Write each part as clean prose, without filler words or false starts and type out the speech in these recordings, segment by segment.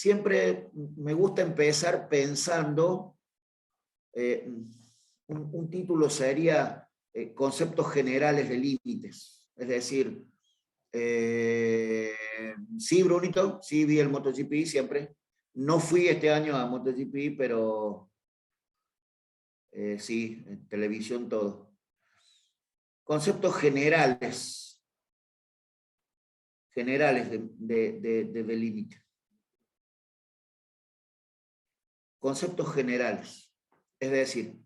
siempre me gusta empezar pensando, un título sería Conceptos generales de límites. Es decir, sí, Brunito, sí vi el MotoGP siempre. No fui este año a MotoGP, pero sí, en televisión todo. Conceptos generales de límite. Conceptos generales. Es decir,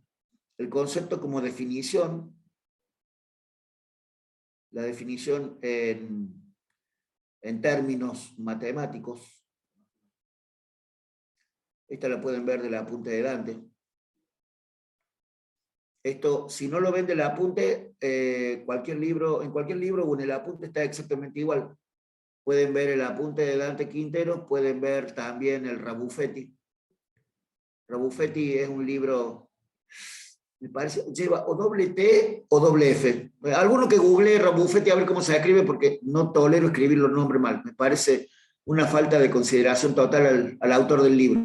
el concepto como definición, la definición en términos matemáticos. Esta la pueden ver del apunte de Dante. Esto, si no lo ven del apunte, en cualquier libro o en el apunte está exactamente igual. Pueden ver el apunte de Dante Quintero, pueden ver también el Rabuffetti. Rabuffetti es un libro, me parece, lleva o doble T o doble F. Alguno que googlee Rabuffetti a ver cómo se escribe, porque no tolero escribir los nombres mal. Me parece una falta de consideración total al autor del libro.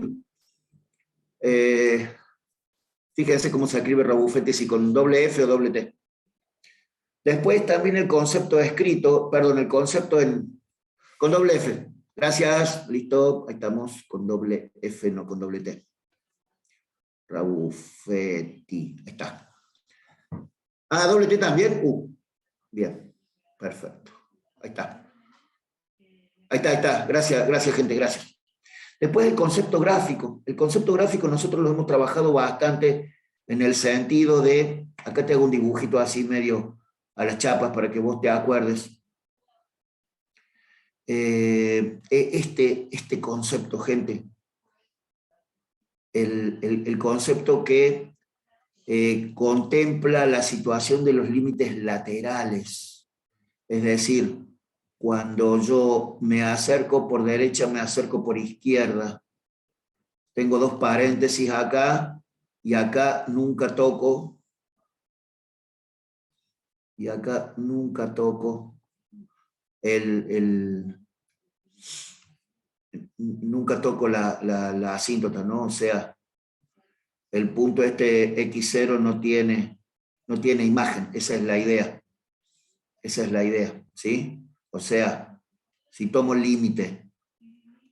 Fíjense cómo se escribe Rabuffetti, si con doble F o doble T. Después también el concepto escrito, perdón, el concepto con doble F. Gracias, listo, ahí estamos, con doble F, no con doble T. Rabuffetti, ahí está. Ah, doble T también. Bien, perfecto. Ahí está. Ahí está. Gracias, gente, gracias. Después el concepto gráfico. El concepto gráfico nosotros lo hemos trabajado bastante en el sentido de, acá te hago un dibujito así medio a las chapas para que vos te acuerdes. Este concepto, gente, el concepto que contempla la situación de los límites laterales. Es decir, cuando yo me acerco por derecha, me acerco por izquierda. Tengo dos paréntesis acá, y acá nunca toco. Y acá nunca toco nunca toco la asíntota, ¿no? O sea, el punto este X0 no tiene imagen, esa es la idea. Esa es la idea, ¿sí? O sea, si tomo el límite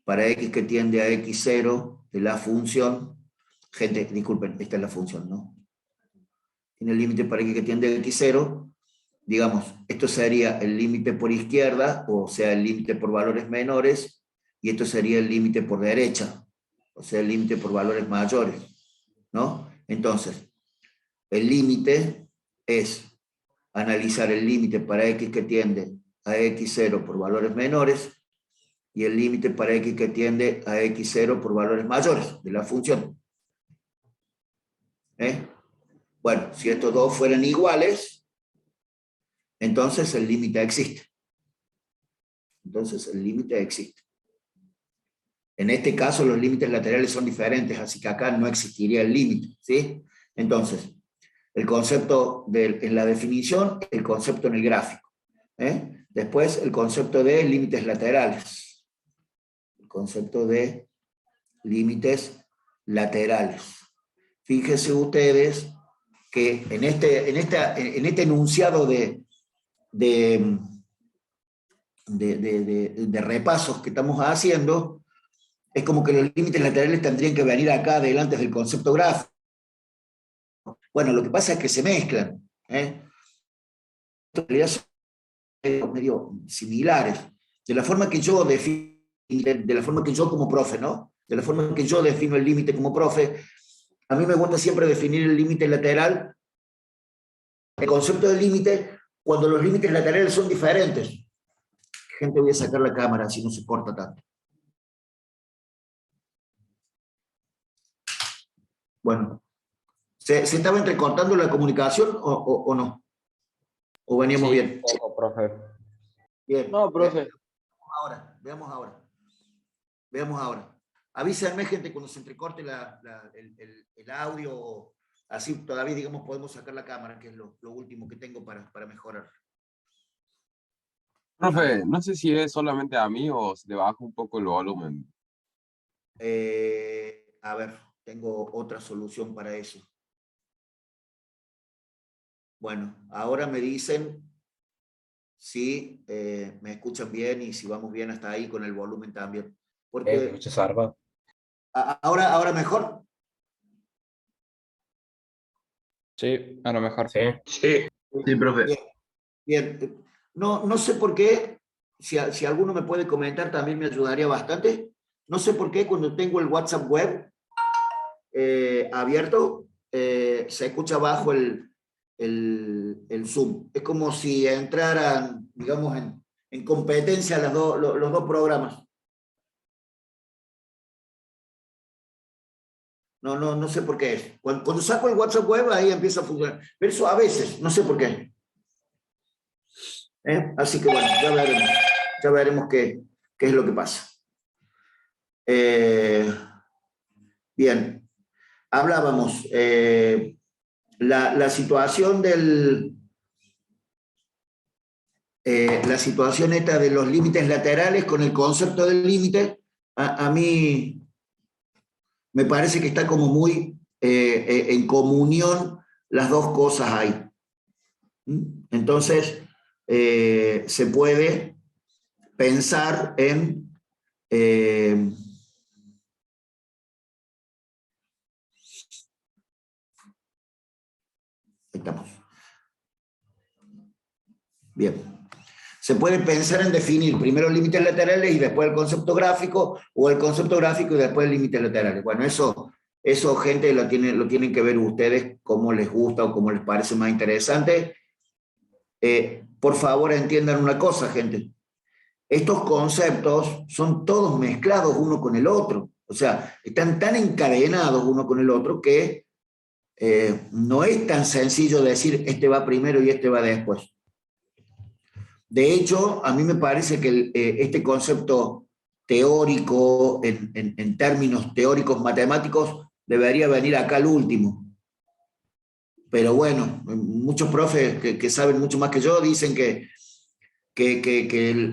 para X que tiende a X0 de la función, gente, disculpen, esta es la función, ¿no? Tiene el límite para X que tiende a X0, digamos, esto sería el límite por izquierda, o sea, el límite por valores menores, y esto sería el límite por derecha, o sea, el límite por valores mayores, ¿no? Entonces, el límite es analizar el límite para X que tiende a X0 por valores menores, y el límite para X que tiende a X0 por valores mayores de la función. Bueno, si estos dos fueran iguales, entonces el límite existe. Entonces el límite existe. En este caso los límites laterales son diferentes, así que acá no existiría el límite, ¿sí? Entonces, el concepto en la definición, el concepto en el gráfico. Después el concepto de límites laterales. El concepto de límites laterales. Fíjense ustedes que en este enunciado de repasos que estamos haciendo, es como que los límites laterales tendrían que venir acá delante del concepto gráfico. Bueno, lo que pasa es que se mezclan. En realidad son medio similares. De la forma que yo defino, de la forma que yo como profe, ¿no? De la forma que yo defino el límite como profe, a mí me gusta siempre definir el límite lateral, el concepto de límite, cuando los límites laterales son diferentes. Gente, voy a sacar la cámara si no se corta tanto. Bueno, ¿se estaba entrecortando la comunicación o no? ¿O veníamos Sí, bien? poco, profe. Bien. No, profe. Veamos ahora. Avísenme, gente, cuando se entrecorte el audio, así todavía, digamos, podemos sacar la cámara, que es lo último que tengo para mejorar. Profe, no sé si es solamente a mí o se le baja un poco el volumen. A ver, tengo otra solución para eso. Bueno, ahora me dicen si me escuchan bien y si vamos bien hasta ahí con el volumen también. Te Porque escucho zarpa. ahora mejor. Sí, a lo mejor. Sí. Sí, sí, profe. Bien, bien. No sé por qué, si alguno me puede comentar también me ayudaría bastante. No sé por qué cuando tengo el WhatsApp web abierto, se escucha abajo el Zoom. Es como si entraran, digamos, en competencia los dos programas. No sé por qué es. Cuando saco el WhatsApp web, ahí empieza a funcionar. Pero eso a veces, no sé por qué. Así que bueno, ya veremos qué es lo que pasa. Bien, hablábamos, la situación la situación esta de los límites laterales con el concepto del límite, a mí me parece que está como muy en comunión las dos cosas ahí. Entonces, se puede pensar en estamos. Bien. Se puede pensar en definir primero límites laterales y después el concepto gráfico, o el concepto gráfico y después límites laterales. Bueno, eso gente, lo tienen que ver ustedes cómo les gusta o cómo les parece más interesante. Por favor, entiendan una cosa, gente. Estos conceptos son todos mezclados uno con el otro. O sea, están tan encadenados uno con el otro que no es tan sencillo decir este va primero y este va después. De hecho, a mí me parece que este concepto teórico, en términos teóricos matemáticos, debería venir acá al último. Pero bueno, muchos profes que saben mucho más que yo dicen que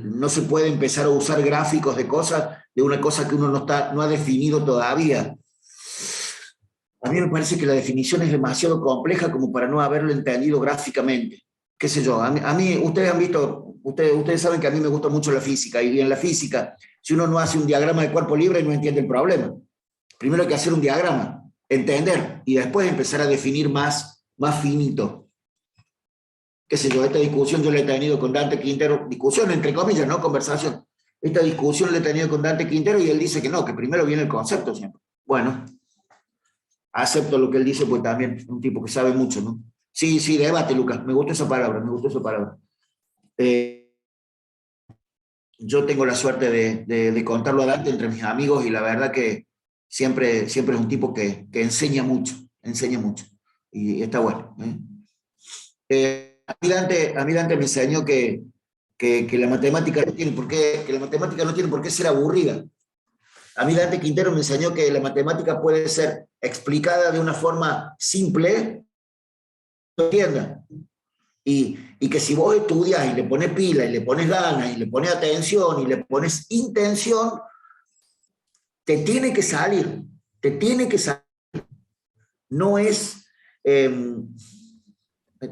no se puede empezar a usar gráficos de cosas, de una cosa que uno no ha definido todavía. A mí me parece que la definición es demasiado compleja como para no haberlo entendido gráficamente. Qué sé yo, a mí ustedes han visto, ustedes saben que a mí me gusta mucho la física, y en la física, si uno no hace un diagrama de cuerpo libre, no entiende el problema. Primero hay que hacer un diagrama, entender, y después empezar a definir más finito. Qué sé yo, esta discusión yo la he tenido con Dante Quintero, discusión entre comillas, no conversación. Esta discusión la he tenido con Dante Quintero y él dice que no, que primero viene el concepto siempre. Bueno, acepto lo que él dice, pues también es un tipo que sabe mucho, ¿no? Sí, debate, Lucas, me gustó esa palabra, me gustó esa palabra. Yo tengo la suerte de contarlo a Dante entre mis amigos y la verdad que siempre es un tipo que enseña mucho, y está bueno. A mí Dante me enseñó que la matemática no tiene por qué ser aburrida. A mí Dante Quintero me enseñó que la matemática puede ser explicada de una forma simple, no entienda. Y que si vos estudias y le pones pila, y le pones ganas, y le pones atención, y le pones intención, te tiene que salir. No es,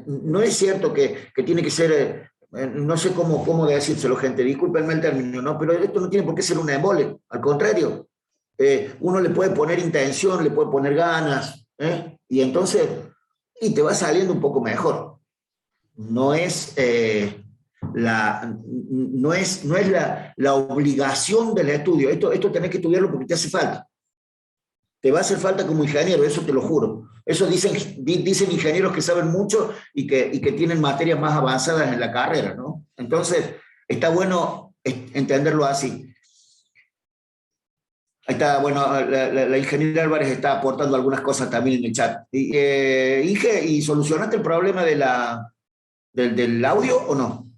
no es cierto que tiene que ser, no sé cómo decírselo, gente, discúlpenme el término, ¿no? Pero esto no tiene por qué ser un embole, al contrario. Uno le puede poner intención, le puede poner ganas, y entonces, y te va saliendo un poco mejor. No es, no es la obligación del estudio. Esto tenés que estudiarlo porque te hace falta. Te va a hacer falta como ingeniero, eso te lo juro. Eso dicen ingenieros que saben mucho y que tienen materias más avanzadas en la carrera, ¿no? Entonces, está bueno entenderlo así. Ahí está, bueno, la ingeniera Álvarez está aportando algunas cosas también en el chat. Inge, ¿y solucionaste el problema del audio o no?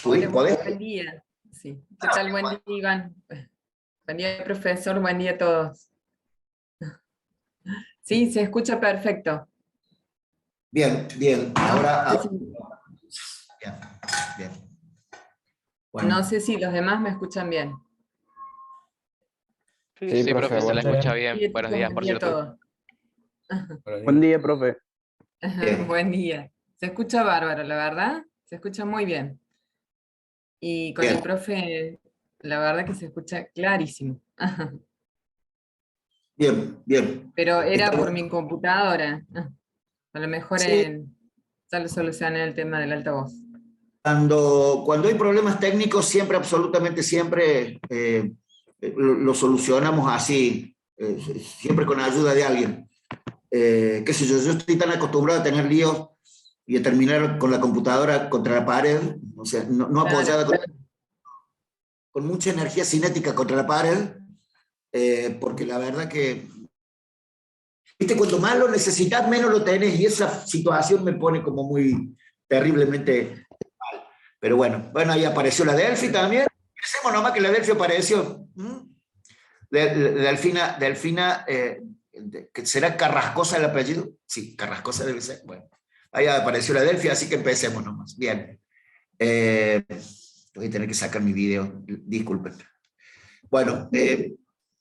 Hola, ¿Podés? buen día. Sí. ¿Qué tal? Buen día, Iván. Buen día, profesor. Buen día a todos. Sí, se escucha perfecto. Bien. Ahora. No sé Bien. si, Bueno. no sé si los demás me escuchan bien. Sí, Sí, profe, profe, se la buenos escucha días. bien. Buenos días, por Buen día a cierto. todos. Buen día, profe. Bien. Buen día. Se escucha bárbaro, la verdad. Se escucha muy bien. Y con Bien. el profe, la verdad que se escucha clarísimo. Bien, bien. Pero era Está por bueno. mi computadora. A lo mejor Sí, ya lo solucioné el tema del altavoz. cuando hay problemas técnicos, siempre, absolutamente siempre, lo solucionamos así, siempre con ayuda de alguien. Qué sé yo estoy tan acostumbrado a tener líos y a terminar con la computadora contra la pared, o sea, no apoyada con mucha energía cinética contra la pared, porque la verdad que, viste, cuando más lo necesitas, menos lo tenés, y esa situación me pone como muy terriblemente mal. Pero bueno, ahí apareció la Delphi también. Pensemos nomás que la Delphi apareció. Delfina, ¿que será Carrascosa el apellido? Sí, Carrascosa debe ser. Bueno, ahí apareció la Delphi, así que empecemos nomás. Bien. Voy a tener que sacar mi video, disculpen. Bueno,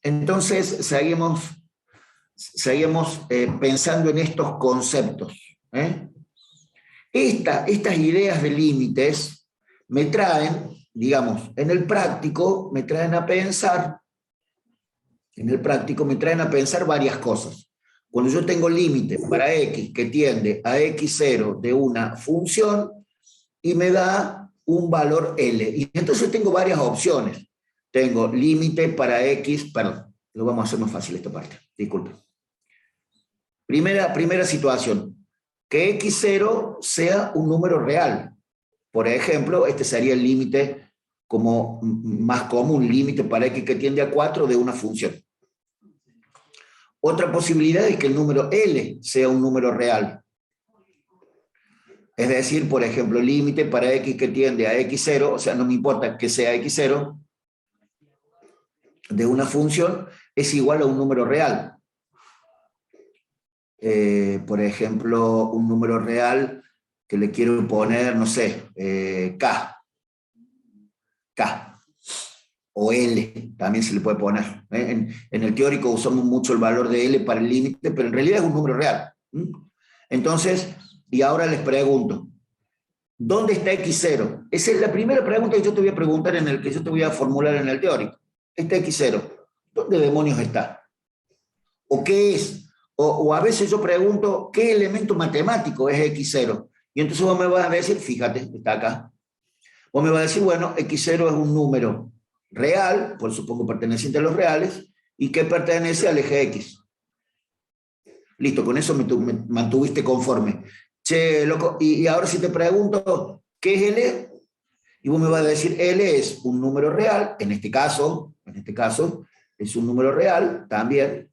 entonces seguimos pensando en estos conceptos. Estas ideas de límites me traen, digamos, en el práctico, me traen a pensar varias cosas. Cuando yo tengo límites para x que tiende a x0 de una función y me da un valor L. Y entonces tengo varias opciones. Tengo límite para x, perdón, lo vamos a hacer más fácil esta parte, disculpen. Primera situación, que x0 sea un número real. Por ejemplo, este sería el límite como más común, límite para x que tiende a 4 de una función. Otra posibilidad es que el número L sea un número real. Es decir, por ejemplo, límite para x que tiende a x0, o sea, no me importa que sea x0, de una función es igual a un número real. Por ejemplo, un número real que le quiero poner, no sé, K. O L, también se le puede poner. En el teórico usamos mucho el valor de L para el límite, pero en realidad es un número real. Entonces, y ahora les pregunto, ¿dónde está x0? Esa es la primera pregunta que yo te voy a preguntar que yo te voy a formular en el teórico. Está x0. ¿Dónde demonios está? ¿O qué es? O a veces yo pregunto, ¿qué elemento matemático es x0? Y entonces vos me vas a decir, fíjate, está acá. Vos me vas a decir, bueno, x0 es un número real, por supongo perteneciente a los reales, y que pertenece al eje x. Listo, con eso me mantuviste conforme. Che, loco, y ahora si te pregunto, ¿qué es L? Y vos me vas a decir, L es un número real, en este caso, es un número real también,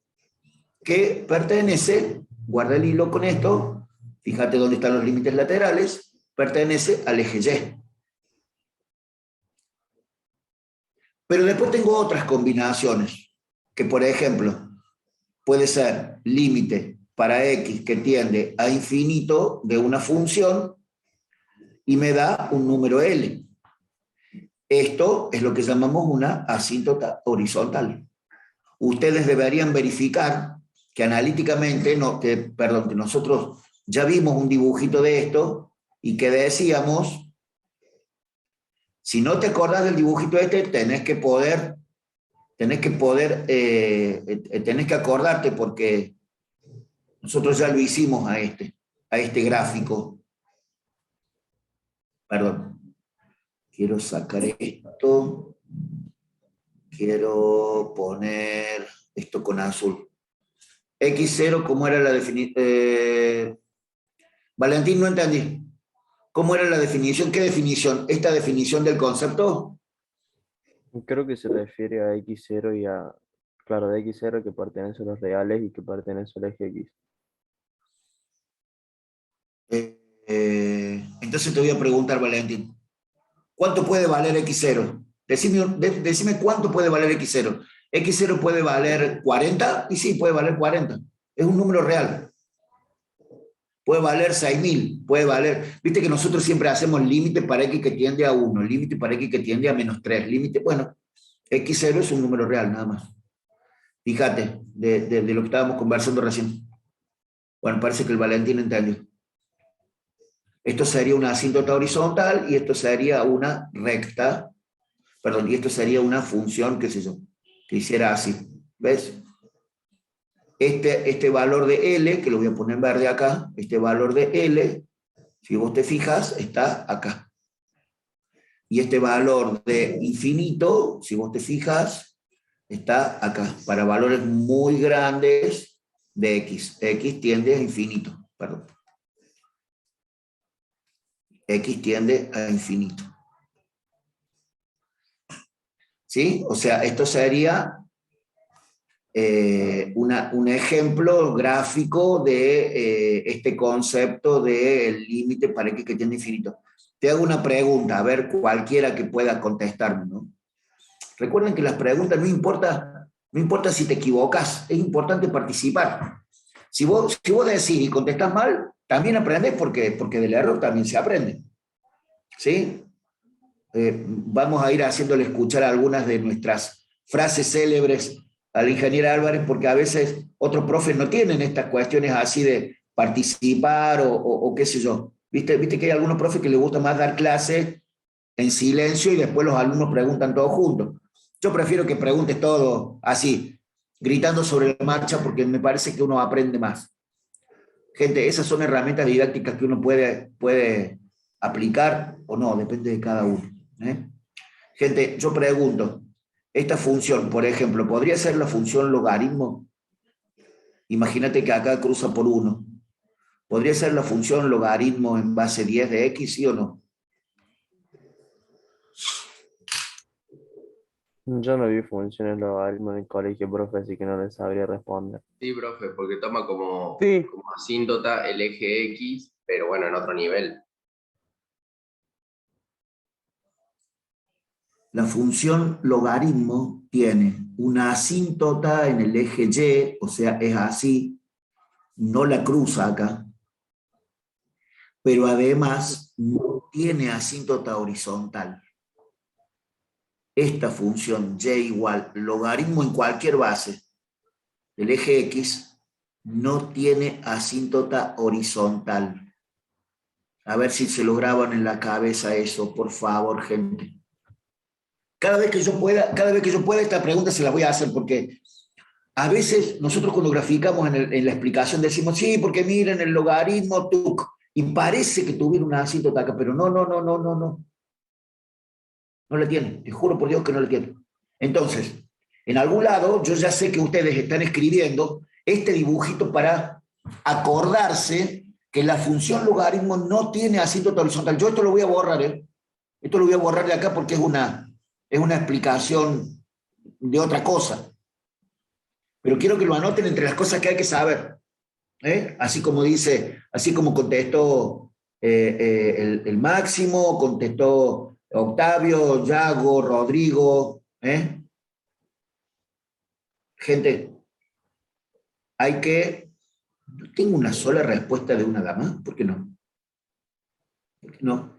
que pertenece, guarda el hilo con esto, fíjate dónde están los límites laterales, pertenece al eje Y. Pero después tengo otras combinaciones, que por ejemplo, puede ser límite para x que tiende a infinito de una función y me da un número L. Esto es lo que llamamos una asíntota horizontal. Ustedes deberían verificar que analíticamente, que nosotros ya vimos un dibujito de esto y que decíamos, si no te acordás del dibujito este, tenés que acordarte porque nosotros ya lo hicimos a este gráfico. Perdón. Quiero sacar esto. Quiero poner esto con azul. X0, ¿cómo era la definición? Valentín, no entendí. ¿Cómo era la definición? ¿Qué definición? ¿Esta definición del concepto? Creo que se refiere a x0 y a, claro, de x0 que pertenece a los reales y que pertenece al eje x. Entonces te voy a preguntar, Valentín, ¿cuánto puede valer x0? Decime cuánto puede valer x0. ¿X0 puede valer 40? Y sí, puede valer 40. Es un número real. Puede valer 6.000, puede valer... Viste que nosotros siempre hacemos límite para x que tiende a 1, límite para x que tiende a -3, límite, bueno, x0 es un número real, nada más. Fíjate, de lo que estábamos conversando recién. Bueno, parece que el Valentín entendió. Esto sería una asíntota horizontal y esto sería una recta, perdón, y esto sería una función, qué sé yo, que hiciera así. ¿Ves? Este valor de L, que lo voy a poner en verde acá, este valor de L, si vos te fijas, está acá. Y este valor de infinito, si vos te fijas, está acá. Para valores muy grandes de X. X tiende a infinito, perdón. X tiende a infinito. ¿Sí? O sea, esto sería un ejemplo gráfico de este concepto del límite para X que tiende a infinito. Te hago una pregunta, a ver cualquiera que pueda contestarme, ¿no? Recuerden que las preguntas no importa si te equivocas, es importante participar. Si vos decís y contestás mal, también aprendés porque del error también se aprende. ¿Sí? Vamos a ir haciéndole escuchar algunas de nuestras frases célebres al ingeniero Álvarez, porque a veces otros profes no tienen estas cuestiones así de participar o qué sé yo. ¿Viste que hay algunos profes que les gusta más dar clases en silencio y después los alumnos preguntan todos juntos? Yo prefiero que preguntes todo así, gritando sobre la marcha, porque me parece que uno aprende más. Gente, esas son herramientas didácticas que uno puede aplicar o no, depende de cada uno. Gente, yo pregunto, esta función, por ejemplo, ¿podría ser la función logaritmo? Imagínate que acá cruza por 1. ¿Podría ser la función logaritmo en base 10 de X, sí o no? Yo no vi funciones logaritmo en el colegio, profe, así que no les sabría responder. Sí, profe, porque toma como, Sí. como asíntota el eje X, pero bueno, en otro nivel. La función logaritmo tiene una asíntota en el eje Y, o sea, es así, no la cruza acá, pero además no tiene asíntota horizontal. Esta función y igual logaritmo en cualquier base del eje X no tiene asíntota horizontal. A ver si se lo graban en la cabeza eso, por favor, gente. Cada vez que yo pueda, esta pregunta se la voy a hacer porque a veces nosotros cuando graficamos en la explicación decimos, sí, porque miren el logaritmo TUC, y parece que tuviera una asíntota acá, pero no. No la tiene, te juro por Dios que no la tiene. Entonces, en algún lado, yo ya sé que ustedes están escribiendo este dibujito para acordarse que la función logaritmo no tiene asíntota horizontal. Yo esto lo voy a borrar, ¿eh? Esto lo voy a borrar de acá porque es una explicación de otra cosa. Pero quiero que lo anoten entre las cosas que hay que saber. Así como contestó el Máximo, contestó Octavio, Yago, Rodrigo. Gente, no tengo una sola respuesta de una dama, ¿por qué no? ¿Por qué no?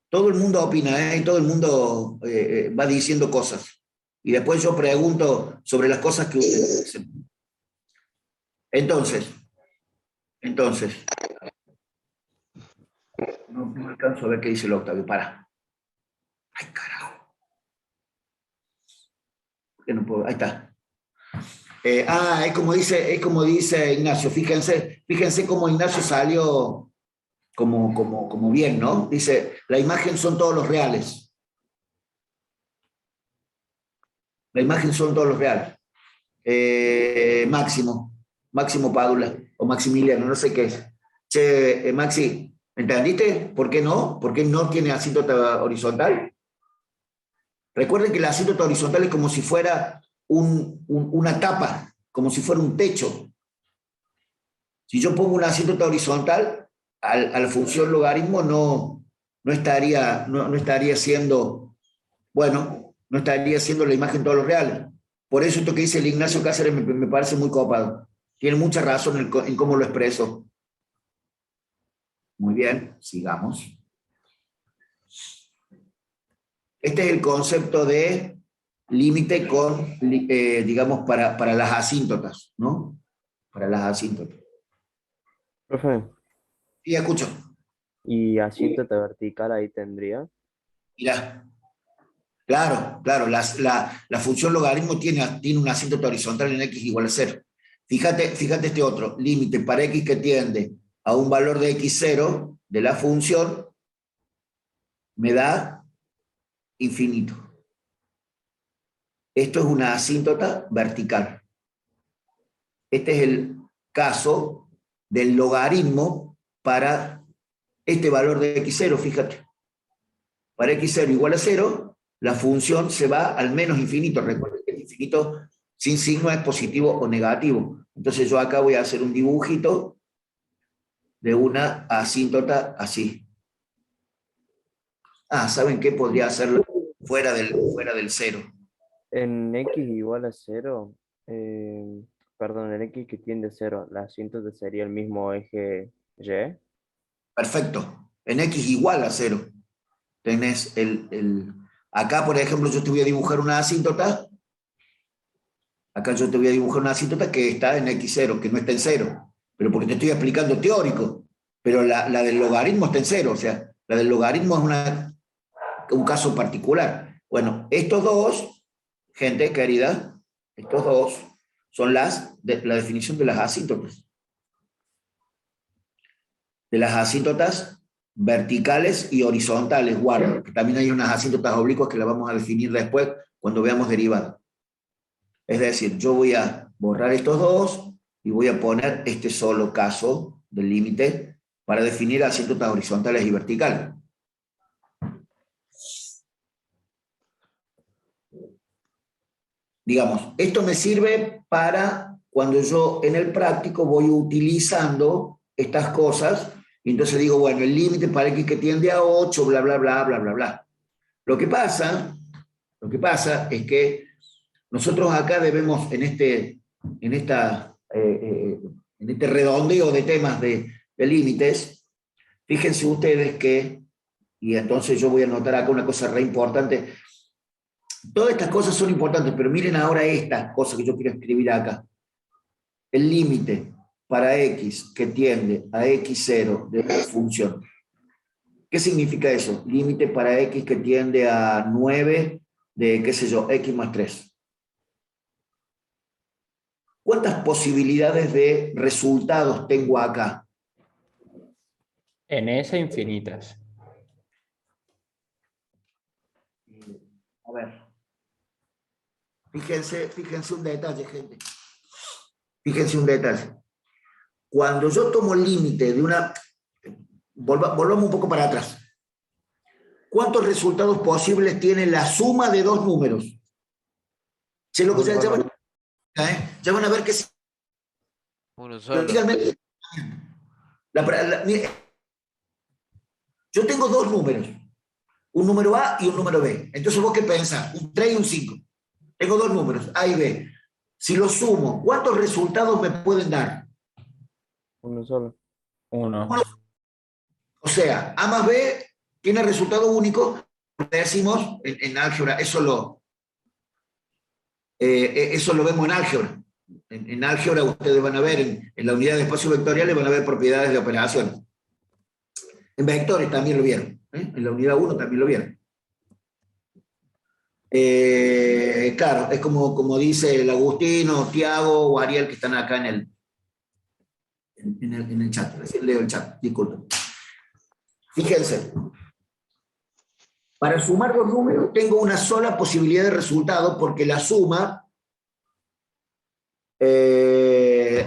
Todo el mundo opina, y todo el mundo va diciendo cosas. Y después yo pregunto sobre las cosas que ustedes dicen. Entonces, no alcanzo a ver qué dice el Octavio, para. Ay, carajo. ¿Por qué no puedo? Ahí está. Es como dice Ignacio, fíjense cómo Ignacio salió como bien, ¿no? Dice, la imagen son todos los reales. La imagen son todos los reales. Máximo Padula, o Maximiliano, no sé qué es. Che, Maxi, ¿entendiste? ¿Por qué no? ¿Por qué no tiene asíntota horizontal? Recuerden que la asíntota horizontal es como si fuera una tapa, como si fuera un techo. Si yo pongo una asíntota horizontal, a la función logaritmo no estaría siendo, bueno, no estaría siendo la imagen todos los reales. Por eso esto que dice el Ignacio Cáceres me parece muy copado. Tiene mucha razón en cómo lo expreso. Muy bien, sigamos. Este es el concepto de límite con, digamos, para las asíntotas, ¿no? Para las asíntotas. Profe, Y escucho, y asíntota vertical ahí tendría. mirá. Claro, claro, la función logaritmo tiene una asíntota horizontal en x igual a 0. Fíjate este otro, límite para x que tiende a un valor de x0 de la función, me da infinito. Esto es una asíntota vertical. Este es el caso del logaritmo para este valor de x0, fíjate. Para x0 igual a 0, la función se va al menos infinito. Recuerden que el infinito sin signo es positivo o negativo. Entonces yo acá voy a hacer un dibujito de una asíntota así. Ah, ¿saben qué? Podría hacerlo fuera del 0. En x igual a 0, perdón, en x que tiende a 0, la asíntota sería el mismo eje y. Perfecto. En x igual a 0. Tenés acá, por ejemplo, yo te voy a dibujar una asíntota. Acá yo te voy a dibujar una asíntota que está en x0, que no está en 0. Pero porque te estoy explicando teórico. Pero la del logaritmo está en 0. O sea, la del logaritmo es un caso particular. Bueno, estos dos, gente querida, estos dos son la definición de las asíntotas. De las asíntotas verticales y horizontales, guarda, que también hay unas asíntotas oblicuas que las vamos a definir después cuando veamos derivadas. Es decir, yo voy a borrar estos dos y voy a poner este solo caso del límite para definir asíntotas horizontales y verticales. Digamos, esto me sirve para cuando yo en el práctico voy utilizando estas cosas y entonces digo, bueno, el límite para x que tiende a 8, bla, bla, bla, bla, bla, bla. Lo que pasa es que nosotros acá debemos, en este redondeo de temas de límites, fíjense ustedes que, y entonces yo voy a anotar acá una cosa re importante, todas estas cosas son importantes, pero miren ahora estas cosas que yo quiero escribir acá. El límite para x que tiende a x0 de la función. ¿Qué significa eso? Límite para x que tiende a 9 de, qué sé yo, x más 3. ¿Cuántas posibilidades de resultados tengo acá? En ese infinitas. A ver. Fíjense un detalle, gente. Fíjense un detalle. Cuando yo tomo el límite de una... Volvamos un poco para atrás. ¿Cuántos resultados posibles tiene la suma de dos números? Ya van a ver que sí. Uno solo. Mire, yo tengo dos números. Un número A y un número B. Entonces, ¿vos qué pensás? Un 3 y un 5. Tengo dos números, A y B. Si los sumo, ¿cuántos resultados me pueden dar? Uno solo. Uno. O sea, A más B tiene resultado único. Decimos en álgebra, eso lo vemos en álgebra. En álgebra ustedes van a ver, en la unidad de espacios vectoriales van a ver propiedades de operaciones. En vectores también lo vieron. En la unidad 1 también lo vieron. Claro, es como dice el Agustino, Tiago o Ariel que están acá en el chat. Recién leo el chat, disculpen. Fíjense. Para sumar dos números tengo una sola posibilidad de resultado porque la suma...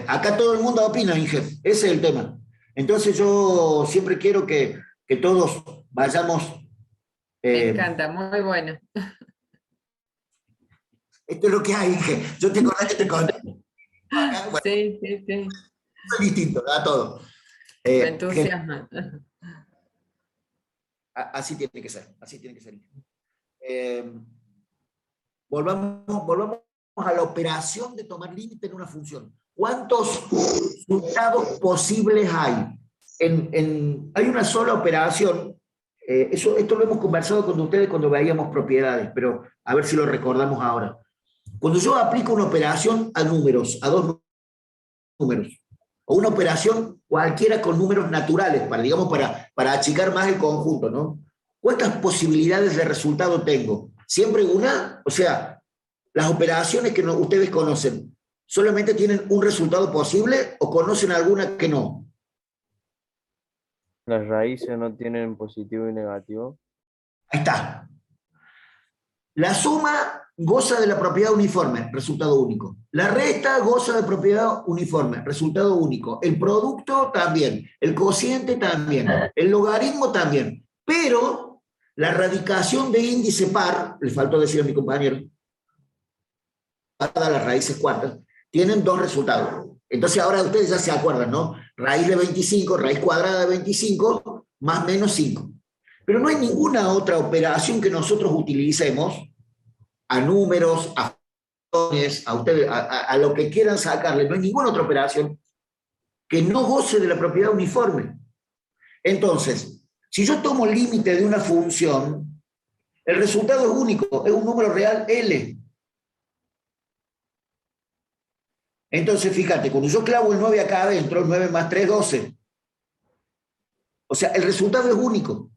acá todo el mundo opina, Inge. Ese es el tema. Entonces yo siempre quiero que todos vayamos... Me encanta, muy bueno. Esto es lo que hay, Inge. Yo te acordás que te conté. Bueno, Sí. es distinto, a todo. Me entusiasma. Así tiene que ser, volvamos a la operación de tomar límite en una función. ¿Cuántos resultados posibles hay? Hay una sola operación esto lo hemos conversado con ustedes cuando veíamos propiedades, pero a ver si lo recordamos ahora. Cuando yo aplico una operación a números, a dos números, o una operación cualquiera con números naturales, para achicar más el conjunto, ¿no? ¿Cuántas posibilidades de resultado tengo? Siempre una, o sea, las operaciones que ustedes conocen, ¿solamente tienen un resultado posible o conocen alguna que no? Las raíces no tienen positivo y negativo. Ahí está. La suma goza de la propiedad uniforme, resultado único. La resta goza de propiedad uniforme, resultado único. El producto también, el cociente también, el logaritmo también. Pero la radicación de índice par, le faltó decir a mi compañero, las raíces cuartas, tienen dos resultados. Entonces ahora ustedes ya se acuerdan, ¿no? Raíz de 25, raíz cuadrada de 25, más menos 5. Pero no hay ninguna otra operación que nosotros utilicemos a números, a funciones, a ustedes, a lo que quieran sacarle. No hay ninguna otra operación que no goce de la propiedad uniforme. Entonces, si yo tomo el límite de una función, el resultado es único, es un número real L. Entonces, fíjate, cuando yo clavo el 9 acá adentro, el 9 más 3, 12. O sea, el resultado es único.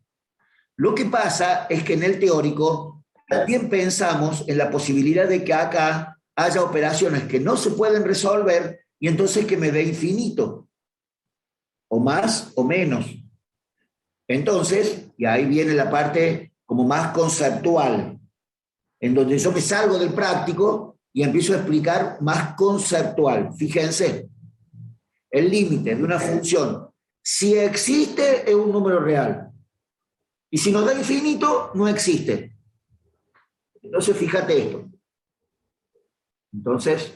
Lo que pasa es que en el teórico también pensamos en la posibilidad de que acá haya operaciones que no se pueden resolver y entonces que me dé infinito. O más o menos. Entonces, y ahí viene la parte como más conceptual, en donde yo me salgo del práctico y empiezo a explicar más conceptual. Fíjense, el límite de una función, si existe, es un número real. Y si nos da infinito, no existe. Entonces, fíjate esto. Entonces,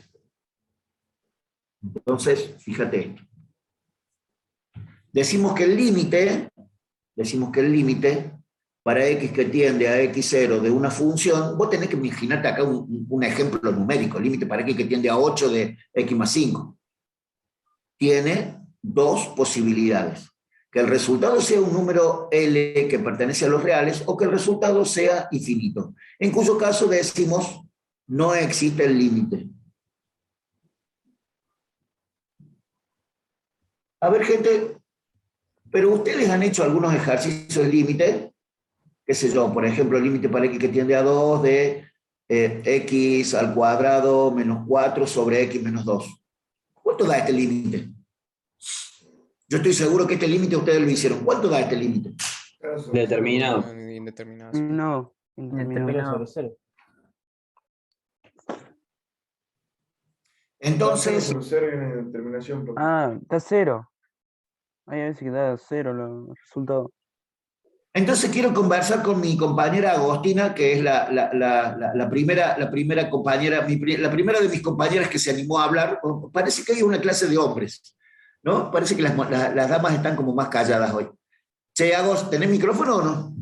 fíjate esto. Decimos que el límite para x que tiende a x0 de una función, vos tenés que imaginarte acá un ejemplo numérico, límite para x que tiende a 8 de x más 5. Tiene dos posibilidades. Que el resultado sea un número L que pertenece a los reales o que el resultado sea infinito. En cuyo caso decimos, no existe el límite. A ver, gente, pero ustedes han hecho algunos ejercicios de límite, qué sé yo, por ejemplo, el límite para x que tiende a 2 de x al cuadrado menos 4 sobre x menos 2. ¿Cuánto da este límite? Yo estoy seguro que este límite ustedes lo hicieron. ¿Cuánto da este límite? Determinado. Indeterminado. No, Indeterminado sobre cero. Entonces, está cero. Hay veces que da cero el resultado. entonces quiero conversar con mi compañera Agostina, que es la primera compañera, la primera de mis compañeras que se animó a hablar. Parece que hay una clase de hombres, ¿no? Parece que las damas están como más calladas hoy. Che, Agos, ¿tenés micrófono o no?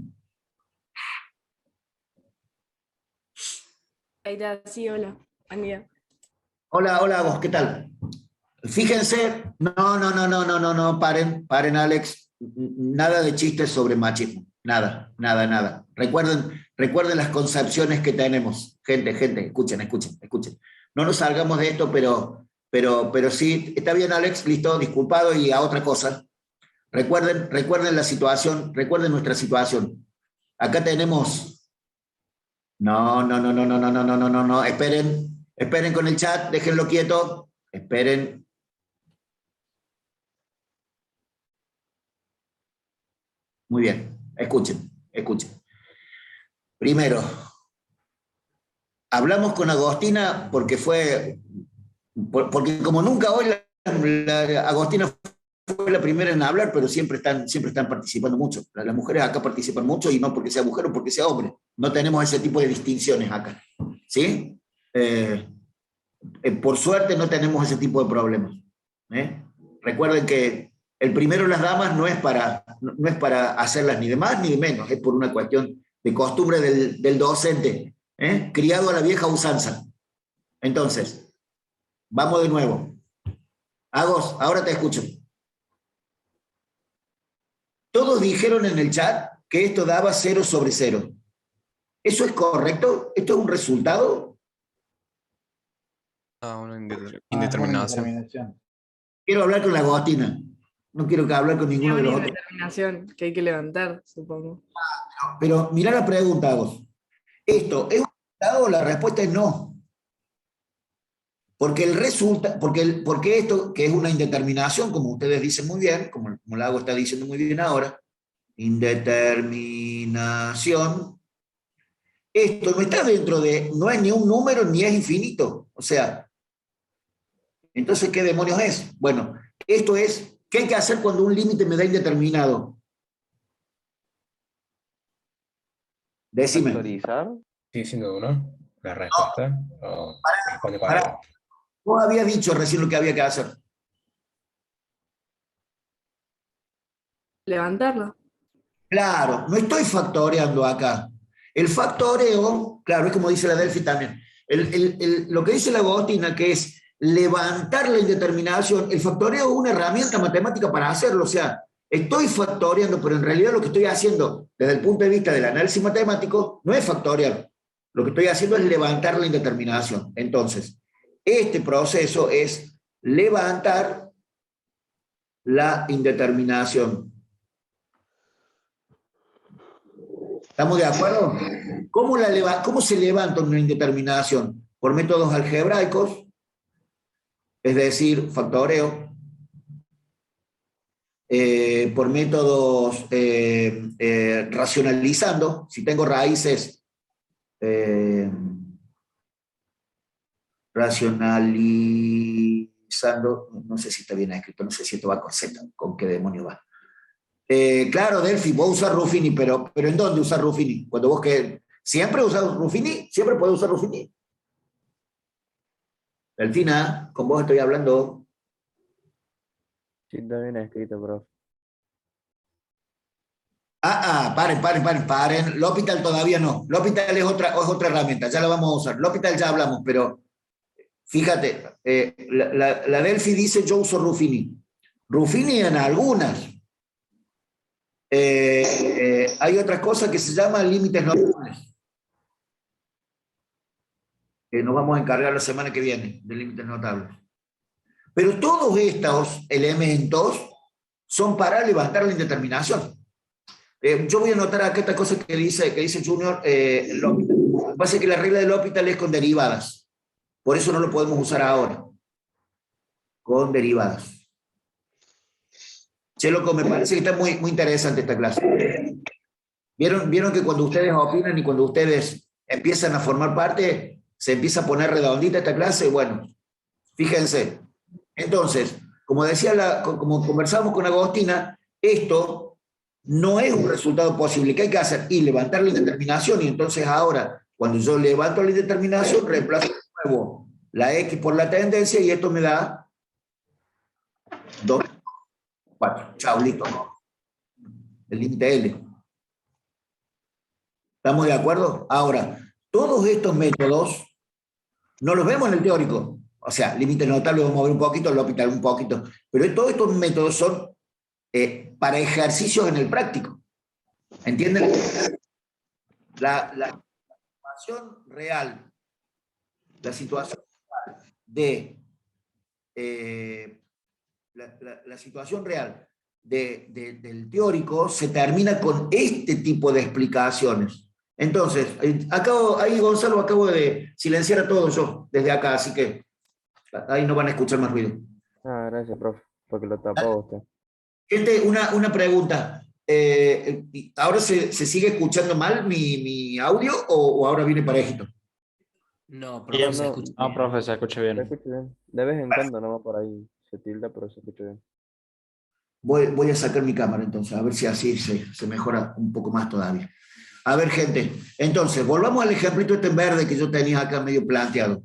Ahí está, sí, hola, buen día. Hola, Agos, ¿qué tal? Fíjense, no, paren, Alex. Nada de chistes sobre machismo. Nada. Recuerden las concepciones que tenemos. Gente, escuchen. No nos salgamos de esto, pero sí, está bien, Alex, listo, disculpado, y a otra cosa. Recuerden la situación, recuerden nuestra situación. Acá tenemos... No, esperen con el chat, déjenlo quieto, esperen. Muy bien, escuchen. Primero, hablamos con Agostina porque como nunca hoy Agostina fue la primera en hablar, pero siempre están participando mucho. Las mujeres acá participan mucho, y no porque sea mujer o porque sea hombre. No tenemos ese tipo de distinciones acá. ¿Sí? Por suerte no tenemos ese tipo de problemas. Recuerden que el primero en las damas no es para hacerlas ni de más ni de menos, es por una cuestión de costumbre del docente, criado a la vieja usanza. Entonces, vamos de nuevo. Agos, ahora te escucho. Todos dijeron en el chat que esto daba 0 sobre 0. ¿Eso es correcto? ¿Esto es un resultado? Ah, una Indeterminación. indeterminación. Quiero hablar con la Agostina. No quiero que hable con Es ninguno de una los otros. indeterminación que hay que levantar, supongo. Pero mirá la pregunta, vos. ¿Esto es un resultado? La respuesta es no. Porque porque esto, que es una indeterminación, como ustedes dicen muy bien, como Lago está diciendo muy bien ahora, indeterminación, esto no está dentro de, no es ni un número ni es infinito. O sea, entonces, ¿qué demonios es? Bueno, esto es, ¿qué hay que hacer cuando un límite me da indeterminado? Decime. Factorizar. Sigue siendo uno, la respuesta. O responde con Pará. algo. Vos habías dicho recién lo que había que hacer. Levantarla. Claro, no estoy factoreando acá. El factoreo, claro, es como dice la Delphi también. Lo que dice la Agostina, que es levantar la indeterminación, el factoreo es una herramienta matemática para hacerlo. O sea, estoy factoreando, pero en realidad lo que estoy haciendo desde el punto de vista del análisis matemático no es factorear. Lo que estoy haciendo es levantar la indeterminación. Entonces, este proceso es levantar la indeterminación. ¿Estamos de acuerdo? ¿Cómo se levanta una indeterminación? Por métodos algebraicos, es decir, factoreo, por métodos racionalizando, si tengo raíces, racionalizando, no sé si está bien escrito, no sé si esto va con Z, con qué demonio va. Claro, Delphi, vos usar Ruffini, pero ¿en dónde usar Ruffini? Cuando vos que ¿siempre usas Ruffini? ¿Siempre puedes usar Ruffini? Delfina, con vos estoy hablando. Sí, está bien escrito, profe. Paren. L'Hopital todavía no. L'Hopital es otra herramienta, ya la vamos a usar. L'Hopital ya hablamos, pero fíjate, la Delphi dice yo uso Ruffini. Ruffini en algunas. Hay otra cosa que se llama límites notables. Nos vamos a encargar la semana que viene de límites notables. Pero todos estos elementos son para levantar la indeterminación. Yo voy a anotar acá esta cosa que dice Junior. Lo que pasa es que la regla del L'Hopital es con derivadas. Por eso no lo podemos usar ahora. Con derivadas. Che, loco, me parece que está muy, muy interesante esta clase. ¿Vieron que cuando ustedes opinan y cuando ustedes empiezan a formar parte, se empieza a poner redondita esta clase? Bueno, fíjense. Entonces, como como conversábamos con Agostina, esto no es un resultado posible. ¿Qué hay que hacer? Y levantar la indeterminación. Y entonces ahora, cuando yo levanto la indeterminación, reemplazo de nuevo la X por la tendencia y esto me da 2, 4. Chao, listo. El límite L. ¿Estamos de acuerdo? Ahora, todos estos métodos no los vemos en el teórico. O sea, límite notable vamos a ver un poquito, L'Hopital un poquito. Pero todos estos métodos son para ejercicios en el práctico. ¿Entienden? La situación real, la situación de la situación real del teórico se termina con este tipo de explicaciones. Entonces, ahí Gonzalo, acabo de silenciar a todos yo desde acá, así que ahí no van a escuchar más ruido. Ah, gracias, profe, porque lo tapó usted. Gente, una pregunta. ¿Ahora se sigue escuchando mal mi audio o ahora viene parejito? No, profe, se escucha bien. No, profe, se escucha Se bien. escucha bien. De vez en cuando nomás por ahí se tilda, pero se escucha bien. Voy a sacar mi cámara entonces, a ver si así se mejora un poco más todavía. A ver, gente, entonces, volvamos al ejemplito este en verde que yo tenía acá medio planteado.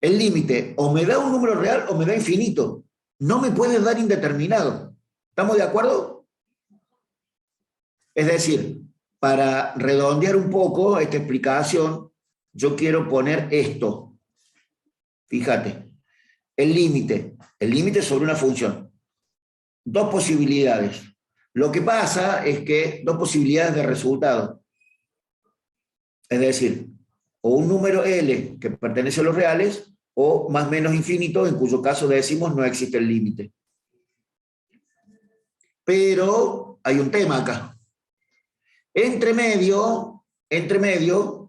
El límite o me da un número real o me da infinito. No me puede dar indeterminado. ¿Estamos de acuerdo? Es decir, para redondear un poco esta explicación, yo quiero poner esto. Fíjate, el límite sobre una función. Dos posibilidades. Lo que pasa es que dos posibilidades de resultado. Es decir, o un número L que pertenece a los reales, o más o menos infinito, en cuyo caso decimos no existe el límite. Pero hay un tema acá. Entre medio,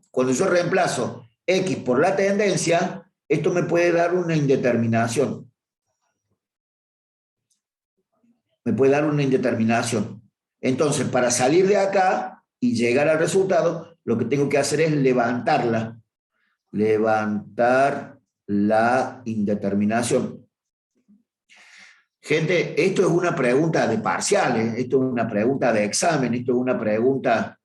cuando yo reemplazo X por la tendencia, esto me puede dar una indeterminación. Me puede dar una indeterminación. Entonces, para salir de acá y llegar al resultado, lo que tengo que hacer es levantarla. Levantar la indeterminación. Gente, esto es una pregunta de parciales, esto es una pregunta de examen, esto es una pregunta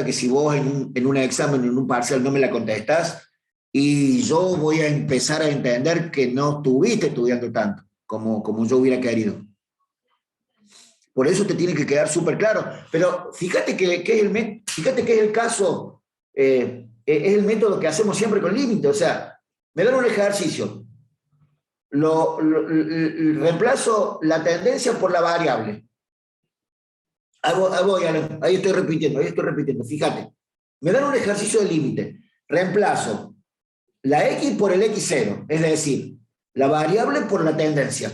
que si vos en un examen, en un parcial no me la contestás, y yo voy a empezar a entender que no estuviste estudiando tanto como yo hubiera querido. Por eso te tiene que quedar súper claro. Pero fíjate que es el caso, es el método que hacemos siempre con límite. O sea, me dan un ejercicio, reemplazo la tendencia por la variable. Ahí estoy repitiendo, fíjate. Me dan un ejercicio de límite. Reemplazo la X por el X0, es decir, la variable por la tendencia.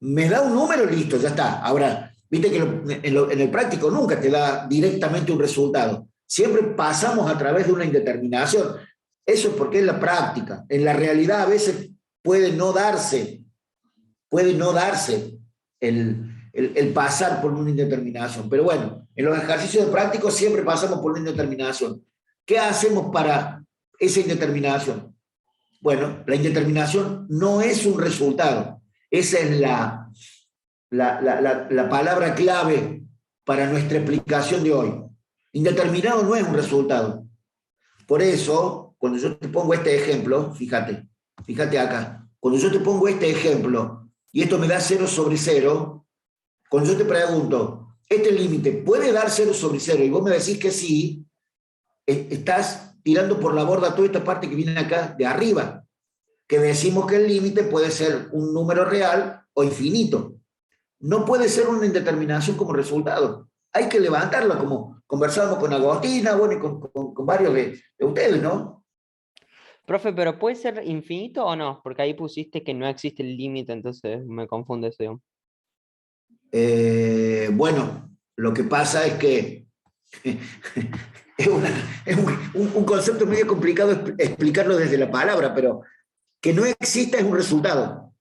Me da un número, listo, ya está. Ahora, viste que en el práctico nunca te da directamente un resultado. Siempre pasamos a través de una indeterminación. Eso es porque es la práctica. En la realidad a veces puede no darse el pasar por una indeterminación. Pero bueno, en los ejercicios de prácticos siempre pasamos por una indeterminación. ¿Qué hacemos para esa indeterminación? Bueno, la indeterminación no es un resultado. Esa es la palabra clave para nuestra explicación de hoy. Indeterminado no es un resultado. Por eso, cuando yo te pongo este ejemplo, fíjate acá, cuando yo te pongo este ejemplo, y esto me da 0 sobre 0, cuando yo te pregunto, ¿este límite puede dar 0 sobre 0? Y vos me decís que sí, estás tirando por la borda toda esta parte que viene acá de arriba, que decimos que el límite puede ser un número real o infinito. No puede ser una indeterminación como resultado. Hay que levantarla, como conversábamos con Agostina, bueno, y con varios de ustedes, ¿no? Profe, pero ¿puede ser infinito o no? Porque ahí pusiste que no existe el límite, entonces me confunde eso. Bueno, lo que pasa es que es un concepto medio complicado explicarlo desde la palabra, pero que no exista es un resultado.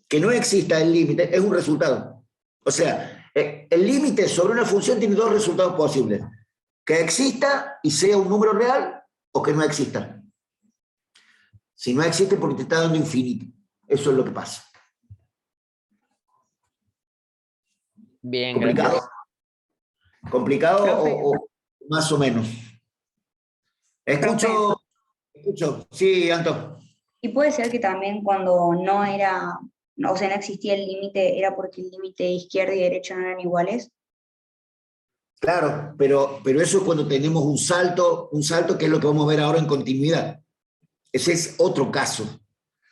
Que no exista el límite es un resultado. O sea, el límite sobre una función tiene dos resultados posibles. Que exista y sea un número real, o que no exista. Si no existe, porque te está dando infinito. Eso es lo que pasa. Bien, ¿Complicado? gracias. ¿Complicado Profe. o más o menos? Escucho. Sí, Anto. Y puede ser que también cuando no era, o sea, no existía el límite, era porque el límite de izquierda y derecha no eran iguales. Claro, pero eso es cuando tenemos un salto que es lo que vamos a ver ahora en continuidad. Ese es otro caso.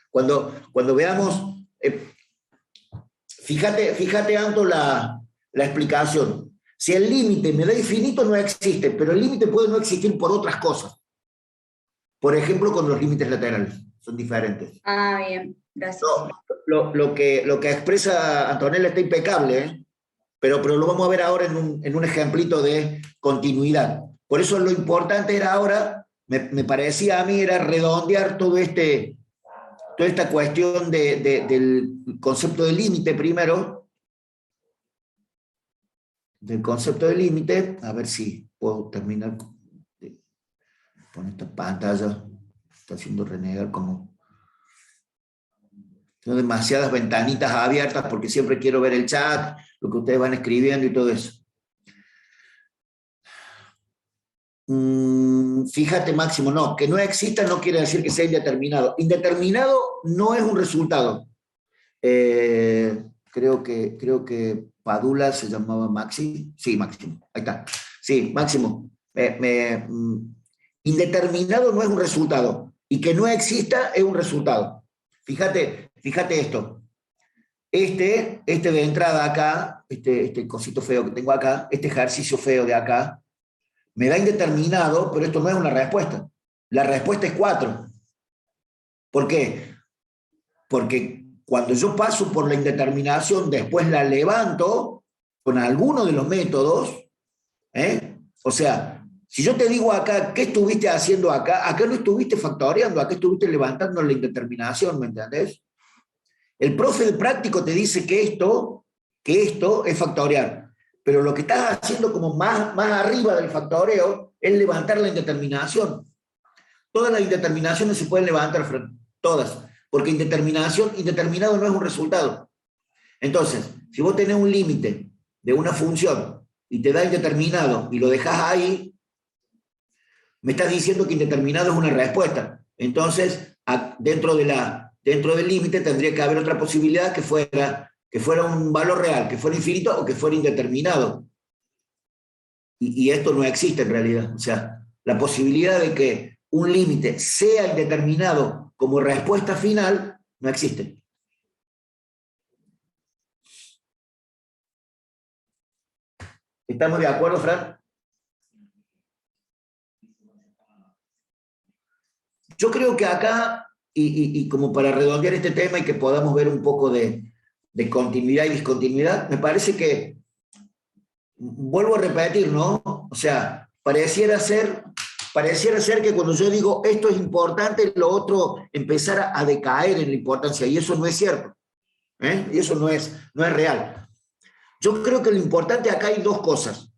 Cuando veamos, fíjate Anto, la explicación. Si el límite me da infinito, no existe, pero el límite puede no existir por otras cosas. Por ejemplo, con los límites laterales, son diferentes. Ah, bien, gracias. No, lo que expresa Antonella está impecable, ¿eh? Pero lo vamos a ver ahora en un ejemplito de continuidad. Por eso lo importante era ahora, me parecía a mí, era redondear toda esta cuestión del concepto de límite primero. Del concepto de límite, a ver si puedo terminar con esta pantalla. Está haciendo renegar como... Tengo demasiadas ventanitas abiertas porque siempre quiero ver el chat, lo que ustedes van escribiendo y todo eso. Fíjate, Máximo, no, que no exista no quiere decir que sea indeterminado. Indeterminado no es un resultado. Creo que Padula se llamaba Maxi. Sí, Máximo, ahí está. Sí, Máximo. Indeterminado no es un resultado. Y que no exista es un resultado. Fíjate, fíjate esto. Este de entrada acá, este cosito feo que tengo acá, este ejercicio feo de acá, me da indeterminado, pero esto no es una respuesta. La respuesta es 4. ¿Por qué? Porque cuando yo paso por la indeterminación, después la levanto con alguno de los métodos, o sea, si yo te digo acá, ¿qué estuviste haciendo acá? Acá no estuviste factoreando, acá estuviste levantando la indeterminación, ¿me entendés? El profe de práctico te dice que esto es factorear, pero lo que estás haciendo como más arriba del factoreo es levantar la indeterminación. Todas las indeterminaciones se pueden levantar, todas, porque indeterminado no es un resultado. Entonces, si vos tenés un límite de una función y te da indeterminado y lo dejás ahí, me estás diciendo que indeterminado es una respuesta. Entonces, dentro del límite tendría que haber otra posibilidad que fuera un valor real, que fuera infinito o que fuera indeterminado. Y esto no existe en realidad. O sea, la posibilidad de que un límite sea indeterminado como respuesta final no existe. ¿Estamos de acuerdo, Fran? Yo creo que acá, y como para redondear este tema y que podamos ver un poco de continuidad y discontinuidad, me parece que, vuelvo a repetir, ¿no? O sea, pareciera ser que cuando yo digo esto es importante, lo otro empezara a decaer en la importancia, y eso no es cierto. Y eso no es real. Yo creo que lo importante acá hay 2 cosas.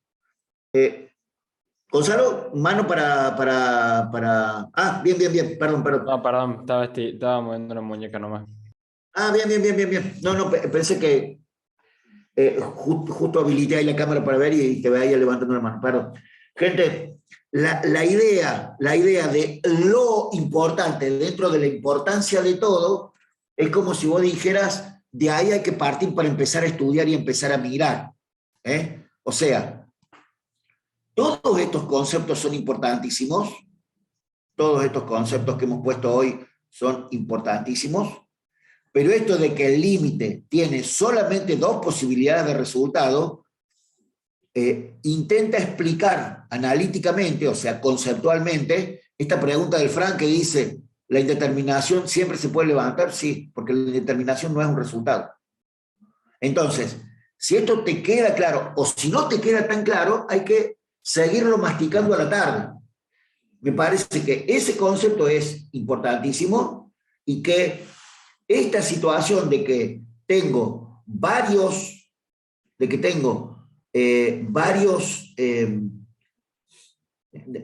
Gonzalo, mano para... Ah, bien, perdón. No, perdón, estaba moviendo una muñeca nomás. Ah, bien. No, pensé que justo habilité ahí la cámara para ver y te veía levantando la mano, perdón. Gente, la idea de lo importante dentro de la importancia de todo es como si vos dijeras, de ahí hay que partir para empezar a estudiar y empezar a mirar. O sea, todos estos conceptos son importantísimos, todos estos conceptos que hemos puesto hoy son importantísimos, pero esto de que el límite tiene solamente 2 posibilidades de resultado, intenta explicar analíticamente, o sea, conceptualmente, esta pregunta del Fran que dice, ¿la indeterminación siempre se puede levantar? Sí, porque la indeterminación no es un resultado. Entonces, si esto te queda claro, o si no te queda tan claro, hay que seguirlo masticando a la tarde. Me parece que ese concepto es importantísimo y que esta situación de que tengo varios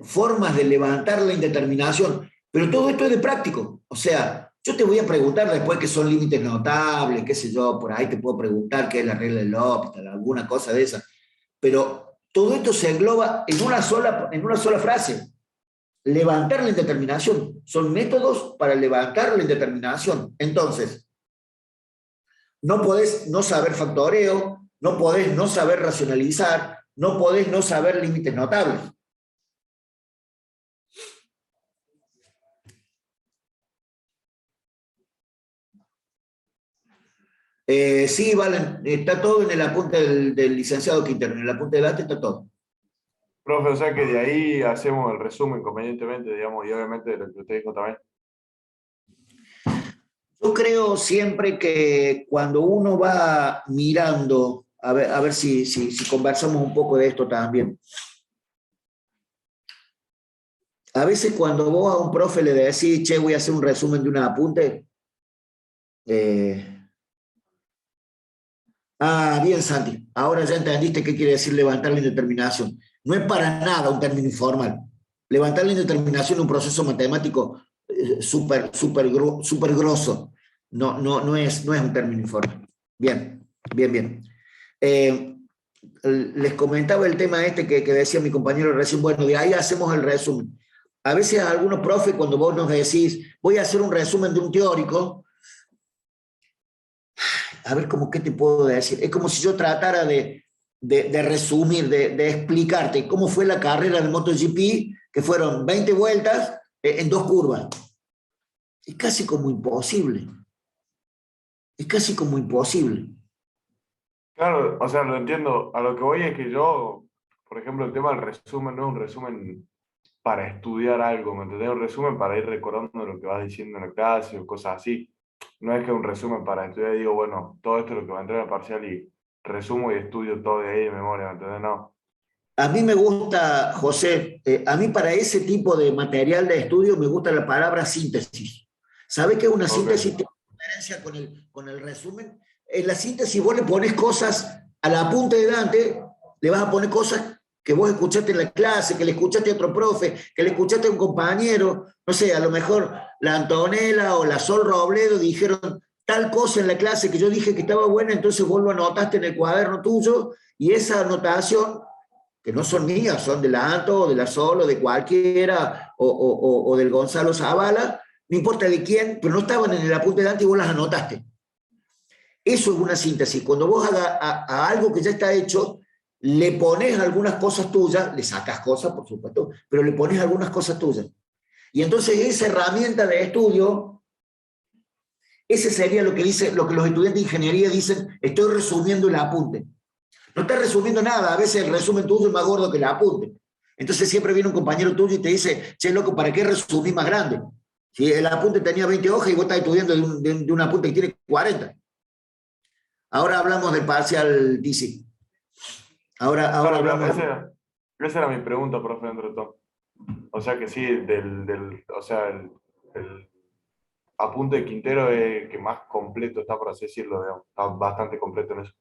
formas de levantar la indeterminación, pero todo esto es de práctico. O sea, yo te voy a preguntar después qué son límites notables, qué sé yo, por ahí te puedo preguntar qué es la regla del L'Hopital, alguna cosa de esa, pero todo esto se engloba en una sola frase. Levantar la indeterminación. Son métodos para levantar la indeterminación. Entonces, no podés no saber factoreo, no podés no saber racionalizar, no podés no saber límites notables. Sí, Valen, está todo en el apunte del licenciado Quintero, en el apunte delante está todo. Profe, o sea que de ahí hacemos el resumen convenientemente, digamos, y obviamente de lo que usted dijo también. Yo creo siempre que cuando uno va mirando, a ver si conversamos un poco de esto también. A veces cuando vos a un profe le decís, che, voy a hacer un resumen de un apunte, bien, Santi, ahora ya entendiste qué quiere decir levantar la indeterminación. No es para nada un término informal. Levantar la indeterminación es un proceso matemático súper grosso. No es un término informal. Bien. Les comentaba el tema que decía mi compañero recién. Bueno, de ahí hacemos el resumen. A veces a algunos profes, cuando vos nos decís, voy a hacer un resumen de un teórico, a ver, ¿cómo qué te puedo decir? Es como si yo tratara de resumir, de explicarte cómo fue la carrera del MotoGP, que fueron 20 vueltas en 2 curvas. Es casi como imposible. Es casi como imposible. Claro, o sea, lo entiendo. A lo que voy es que yo, por ejemplo, el tema del resumen no es un resumen para estudiar algo, ¿me entendés? Un resumen para ir recordando lo que vas diciendo en la clase o cosas así. No es que un resumen para estudiar y digo, bueno, todo esto es lo que va a entrar en el parcial y resumo y estudio todo de ahí de memoria, ¿me entendés? No. A mí me gusta, José, a mí para ese tipo de material de estudio me gusta la palabra síntesis. ¿Sabes qué es una síntesis? Tiene diferencia con el resumen. En la síntesis vos le pones cosas al apunte de Dante, le vas a poner cosas que vos escuchaste en la clase, que le escuchaste a otro profe, que le escuchaste a un compañero, no sé, a lo mejor la Antonella o la Sol Robledo dijeron tal cosa en la clase que yo dije que estaba buena, entonces vos lo anotaste en el cuaderno tuyo y esa anotación, que no son mías, son de la Anto o de la Sol o de cualquiera o del Gonzalo Zavala, no importa de quién, pero no estaban en el apunte de Dante y vos las anotaste. Eso es una síntesis. Cuando vos hagas a algo que ya está hecho, le pones algunas cosas tuyas, le sacas cosas, por supuesto, pero le pones algunas cosas tuyas. Y entonces esa herramienta de estudio, ese sería lo que los estudiantes de ingeniería dicen, estoy resumiendo el apunte. No estás resumiendo nada, a veces el resumen tuyo es más gordo que el apunte. Entonces siempre viene un compañero tuyo y te dice, che, loco, ¿para qué resumir más grande? Si el apunte tenía 20 hojas y vos estás estudiando de un apunte que tiene 40. Ahora hablamos del parcial TC. Ahora hablamos... Esa era mi pregunta, profe, entre todo. O sea que sí, el apunte de Quintero es el que más completo está, por así decirlo, digamos. Está bastante completo en eso.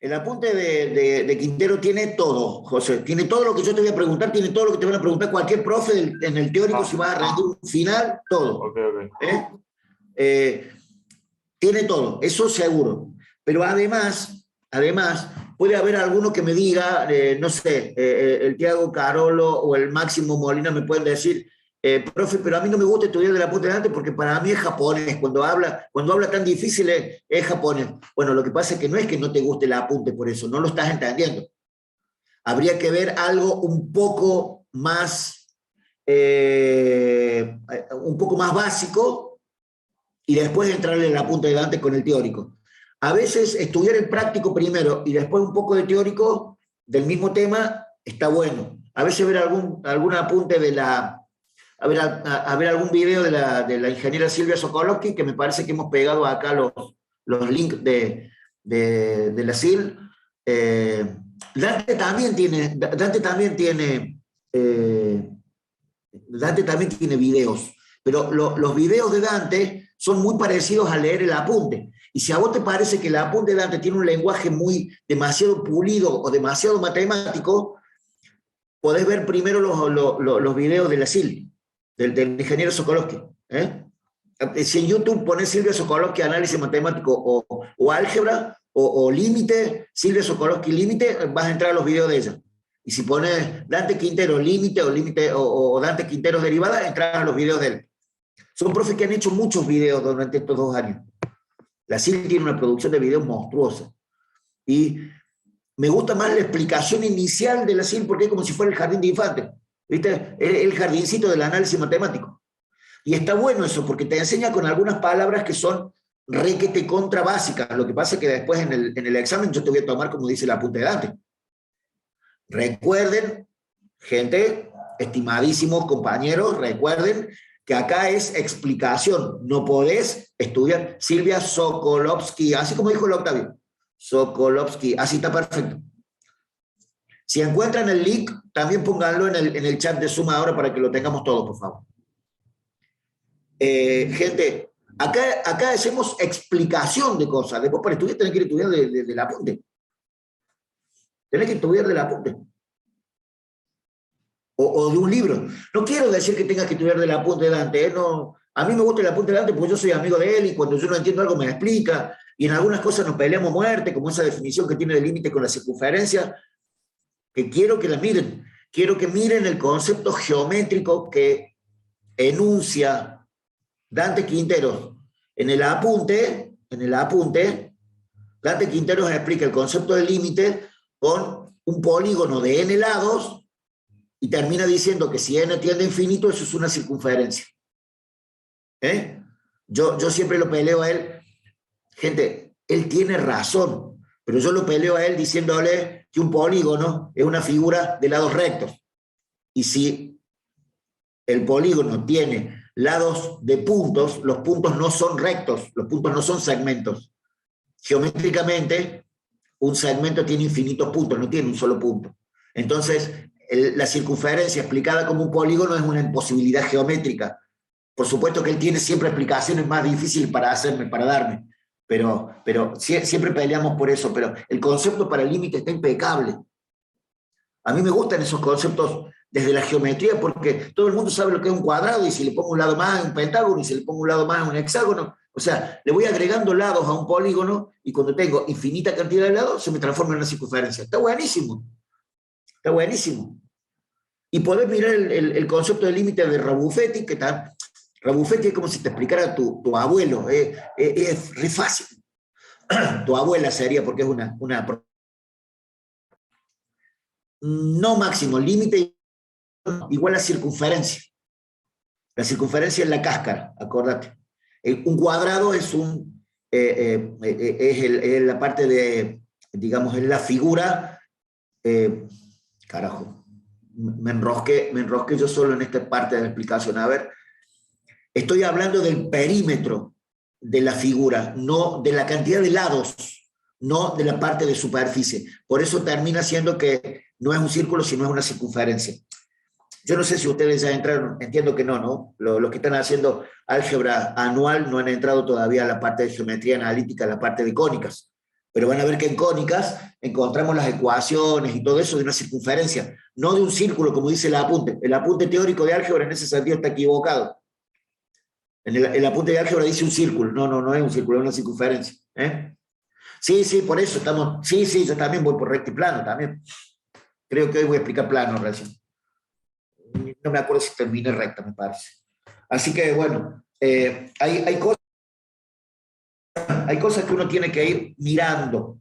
El apunte de Quintero tiene todo, José. Tiene todo lo que yo te voy a preguntar, tiene todo lo que te van a preguntar cualquier profe en el teórico, si vas a rendir un final, todo. Okay. Tiene todo, eso seguro. Pero además, puede haber alguno que me diga, no sé, el Tiago Carolo o el Máximo Molina me pueden decir, profe, pero a mí no me gusta estudiar de la punta delante porque para mí es japonés. Cuando habla tan difícil es japonés. Bueno, lo que pasa es que no es que no te guste el apunte por eso, no lo estás entendiendo. Habría que ver algo un poco más básico y después entrarle el apunte delante con el teórico. A veces estudiar el práctico primero y después un poco de teórico del mismo tema está bueno. A veces ver algún apunte de la... A ver algún video de la ingeniera Silvia Sokolowski, que me parece que hemos pegado acá los links de la SIL. Dante también tiene videos, pero los videos de Dante son muy parecidos a leer el apunte. Y si a vos te parece que el apunte de Dante tiene un lenguaje demasiado pulido o demasiado matemático, podés ver primero los videos de la SIL. Del ingeniero Sokolowski. Si en YouTube pones Silvia Sokolowski análisis matemático o álgebra o límite, Silvia Sokolowski límite, vas a entrar a los videos de ella. Y si pones Dante Quintero límite o Dante Quintero derivada, entras a los videos de él. Son profes que han hecho muchos videos durante estos 2 años. La CIL tiene una producción de videos monstruosa. Y me gusta más la explicación inicial de la CIL porque es como si fuera el jardín de infantes. ¿Viste? El jardincito del análisis matemático. Y está bueno eso, porque te enseña con algunas palabras que son requete contra básicas. Lo que pasa es que después en el examen yo te voy a tomar como dice el apunte de Dante. Recuerden, gente, estimadísimos compañeros, recuerden que acá es explicación. No podés estudiar Silvia Sokolowski, así como dijo el Octavio. Sokolowski, así está perfecto. Si encuentran el link, también pónganlo en el chat de Zoom ahora para que lo tengamos todo, por favor. Gente, acá hacemos explicación de cosas. Después para estudiar tenés que estudiar del apunte. Tenés que estudiar del apunte. O de un libro. No quiero decir que tengas que estudiar del apunte de Dante. No, a mí me gusta el apunte de Dante porque yo soy amigo de él y cuando yo no entiendo algo me explica. Y en algunas cosas nos peleamos muerte, como esa definición que tiene de límite con la circunferencia, que quiero que la miren. Quiero que miren el concepto geométrico que enuncia Dante Quinteros. En el apunte, Dante Quinteros explica el concepto del límite con un polígono de n lados y termina diciendo que si n tiende a infinito, eso es una circunferencia. Yo siempre lo peleo a él. Gente, él tiene razón, pero yo lo peleo a él diciéndole que un polígono es una figura de lados rectos. Y si el polígono tiene lados de puntos, los puntos no son rectos, los puntos no son segmentos. Geométricamente, un segmento tiene infinitos puntos, no tiene un solo punto. Entonces, la circunferencia explicada como un polígono es una imposibilidad geométrica. Por supuesto que él tiene siempre explicaciones más difíciles para darme, pero siempre peleamos por eso, pero el concepto para el límite está impecable. A mí me gustan esos conceptos desde la geometría porque todo el mundo sabe lo que es un cuadrado y si le pongo un lado más es un pentágono y si le pongo un lado más es un hexágono. O sea, le voy agregando lados a un polígono y cuando tengo infinita cantidad de lados se me transforma en una circunferencia. Está buenísimo. Está buenísimo. Y podés mirar el concepto de límite de Rabuffetti, que está... Rabuffetti es como si te explicara tu abuelo. Es re fácil. Tu abuela sería, porque es una no máximo, límite igual a circunferencia. La circunferencia es la cáscara, acordate. Un cuadrado es la parte de, digamos, es la figura. Carajo, me enrosqué yo solo en esta parte de la explicación. A ver, estoy hablando del perímetro de la figura, no de la cantidad de lados, no de la parte de superficie. Por eso termina siendo que no es un círculo, sino es una circunferencia. Yo no sé si ustedes ya entraron, entiendo que no. Los que están haciendo álgebra anual no han entrado todavía a la parte de geometría analítica, a la parte de cónicas. Pero van a ver que en cónicas encontramos las ecuaciones y todo eso de una circunferencia, no de un círculo, como dice el apunte. El apunte teórico de álgebra en ese sentido está equivocado. El apunte de álgebra dice un círculo. No es un círculo, es una circunferencia. Sí, por eso estamos... Sí, yo también voy por recto y plano también. Creo que hoy voy a explicar plano recién. No me acuerdo si terminé recta, me parece. Así que, bueno, hay cosas que uno tiene que ir mirando,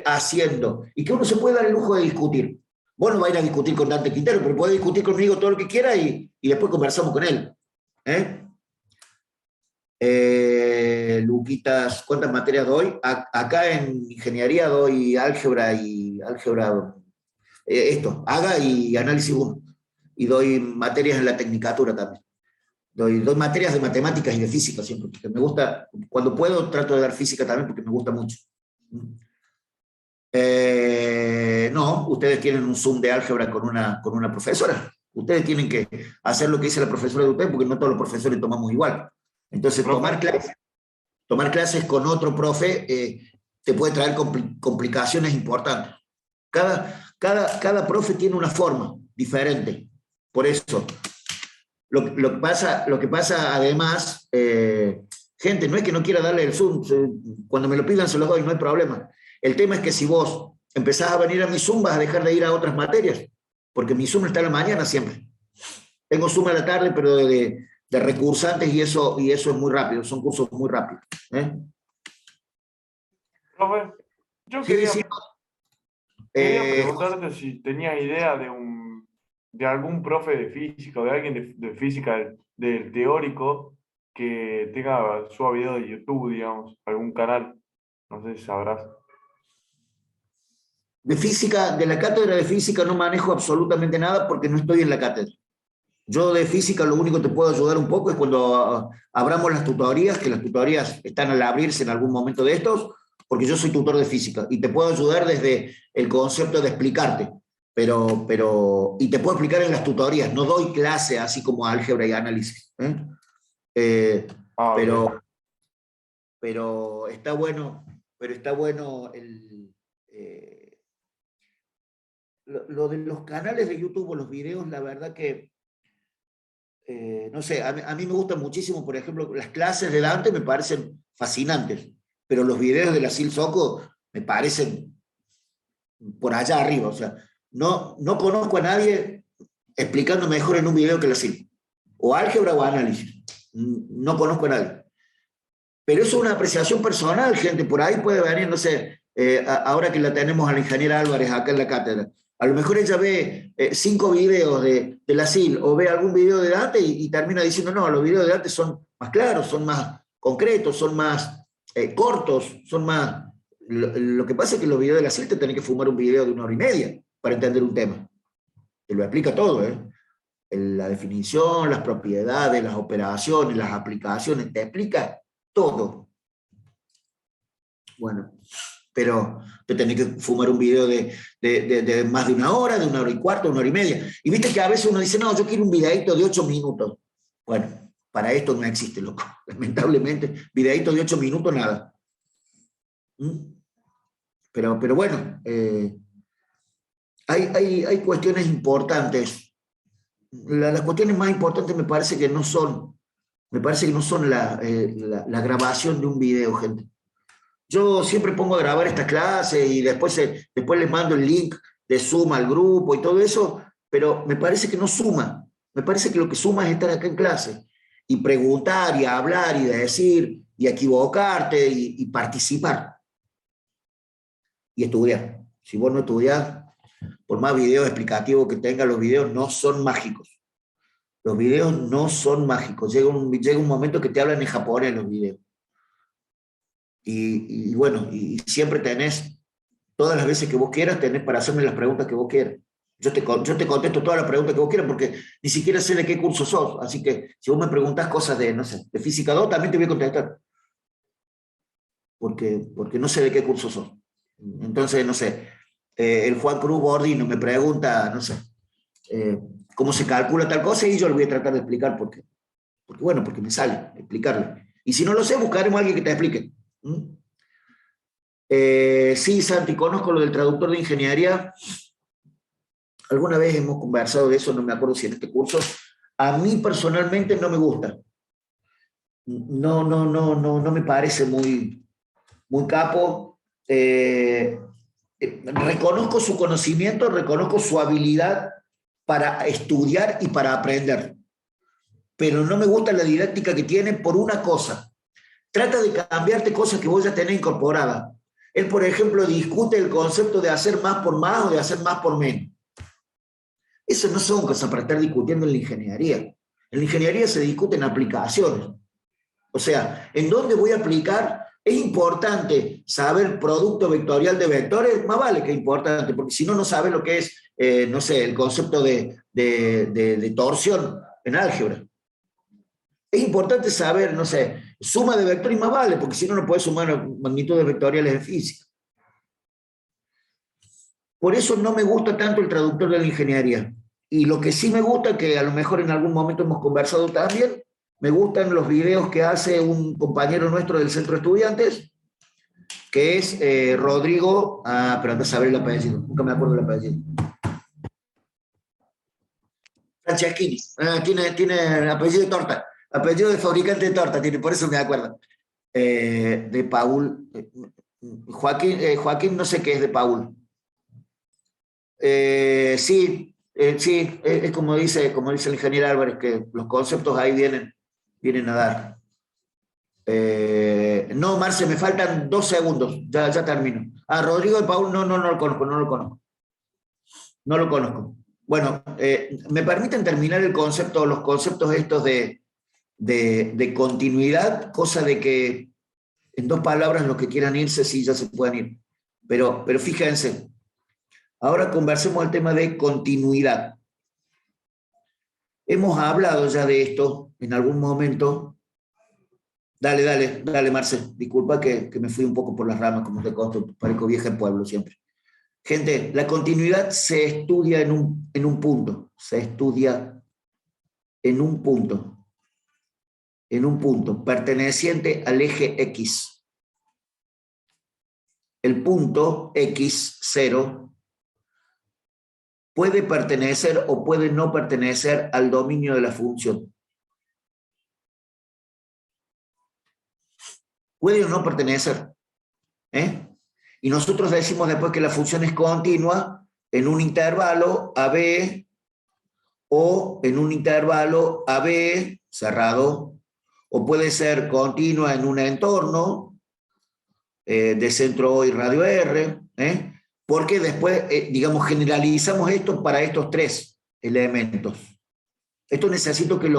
haciendo, y que uno se puede dar el lujo de discutir. Vos no vas a ir a discutir con Dante Quintero, pero podés discutir conmigo todo lo que quiera y después conversamos con él. Luquitas, ¿cuántas materias doy? Acá en ingeniería doy álgebra Haga y análisis 1. Y doy materias en la tecnicatura también. Doy materias de matemáticas y de física siempre, porque me gusta, cuando puedo trato de dar física también porque me gusta mucho. No, ustedes tienen un Zoom de álgebra con una profesora. Ustedes tienen que hacer lo que dice la profesora de ustedes porque no todos los profesores tomamos igual. Entonces tomar clases con otro profe te puede traer complicaciones importantes. Cada profe tiene una forma diferente. Por eso, lo que pasa además, gente, no es que no quiera darle el Zoom, cuando me lo pidan se los doy, no hay problema. El tema es que si vos empezás a venir a mi Zoom, vas a dejar de ir a otras materias, porque mi Zoom está en la mañana siempre. Tengo Zoom a la tarde, pero de recursantes y eso es muy rápido, son cursos muy rápidos. Profe, yo quería preguntarte si tenías idea de algún profe de física o de alguien de física del teórico que tenga suba video de YouTube, digamos, algún canal, no sé si sabrás. De física, de la cátedra de física no manejo absolutamente nada porque no estoy en la cátedra. Yo de física lo único que te puedo ayudar un poco es cuando abramos las tutorías, que las tutorías están al abrirse en algún momento de estos, porque yo soy tutor de física y te puedo ayudar desde el concepto de explicarte, y te puedo explicar en las tutorías, no doy clase así como álgebra y análisis. Pero está bueno, lo de los canales de YouTube o los videos, la verdad que no sé, a mí me gustan muchísimo, por ejemplo, las clases de Dante me parecen fascinantes, pero los videos de la Sil Soco me parecen por allá arriba, o sea, no conozco a nadie explicando mejor en un video que la Sil, o álgebra o análisis, no conozco a nadie. Pero eso es una apreciación personal, gente, por ahí puede venir, no sé, ahora que la tenemos a la ingeniera Álvarez acá en la cátedra, a lo mejor ella ve 5 videos de la Sil o ve algún video de Dante y termina diciendo, no, los videos de Dante son más claros, son más concretos, son más cortos, son más... Lo que pasa es que los videos de la CIL te tenés que fumar un video de 1 hora y media para entender un tema. Te lo explica todo, ¿eh? La definición, las propiedades, las operaciones, las aplicaciones, te explica todo. Bueno, pero te tenés que fumar un video de más de 1 hora, de 1 hora y cuarto, 1 hora y media. Y viste que a veces uno dice, no, yo quiero un videito de 8 minutos. Bueno, para esto no existe, loco. Lamentablemente, videito de 8 minutos, nada. Pero bueno, hay cuestiones importantes. Las cuestiones más importantes me parece que no son la grabación de un video, gente. Yo siempre pongo a grabar esta clase y después les mando el link de Zoom al grupo y todo eso, pero me parece que no suma. Me parece que lo que suma es estar acá en clase y preguntar y hablar y decir y equivocarte y participar. Y estudiar. Si vos no estudiás, por más videos explicativos que tengan, los videos no son mágicos. Los videos no son mágicos. Llega un momento que te hablan en japonés los videos. Y bueno, y siempre tenés, todas las veces que vos quieras, tenés para hacerme las preguntas que vos quieras. Yo te contesto todas las preguntas que vos quieras porque ni siquiera sé de qué curso sos. Así que si vos me preguntás cosas de, no sé, de Física 2, también te voy a contestar. Porque no sé de qué curso sos. Entonces, no sé, el Juan Cruz Bordino me pregunta, no sé, cómo se calcula tal cosa y yo le voy a tratar de explicar por qué. Porque me sale explicarle. Y si no lo sé, buscaremos a alguien que te explique. Sí, Santi, conozco lo del traductor de ingeniería. Alguna vez hemos conversado de eso, no me acuerdo si en este curso. A mí personalmente no me gusta. No me parece muy capo. Reconozco su conocimiento, reconozco su habilidad para estudiar y para aprender. Pero no me gusta la didáctica que tiene por una cosa. Trata de cambiarte cosas que vos ya tenés incorporadas. Él, por ejemplo, discute el concepto de hacer más por más o de hacer más por menos. Eso no son cosas para estar discutiendo en la ingeniería. En la ingeniería se discuten aplicaciones. O sea, ¿en dónde voy a aplicar? Es importante saber producto vectorial de vectores, más vale que es importante, porque si no, no sabes lo que es, no sé, el concepto de torsión en álgebra. Es importante saber, no sé, suma de vectores más vale, porque si no, no puedes sumar magnitudes vectoriales en física. Por eso no me gusta tanto el traductor de la ingeniería. Y lo que sí me gusta, que a lo mejor en algún momento hemos conversado también, me gustan los videos que hace un compañero nuestro del centro de estudiantes, que es Rodrigo, pero antes de saber el apellido, nunca me acuerdo el apellido. Franceschini, tiene apellido de torta. Apellido de fabricante de torta tiene, por eso me acuerdo. De Paul. Joaquín no sé qué es de Paul. Sí, es como dice el ingeniero Álvarez, que los conceptos ahí vienen a dar. No, Marce, me faltan 2 segundos, ya termino. Rodrigo de Paul, no lo conozco. No lo conozco. Bueno, ¿me permiten terminar los conceptos estos de continuidad? Cosa de que en 2 palabras los que quieran irse, sí, ya se pueden ir. Pero fíjense, ahora conversemos el tema de continuidad. Hemos hablado ya de esto en algún momento. Dale, Marce. Disculpa que me fui un poco por las ramas, como te conto, parezco vieja en pueblo siempre. Gente, la continuidad se estudia en un punto. Se estudia en un punto. En un punto, perteneciente al eje X. El punto X0 puede pertenecer o puede no pertenecer al dominio de la función. Puede o no pertenecer. Y nosotros decimos después que la función es continua en un intervalo AB o en un intervalo AB cerrado, o puede ser continua en un entorno de centro O y radio R, porque después, digamos, generalizamos esto para estos 3 elementos. Esto necesito que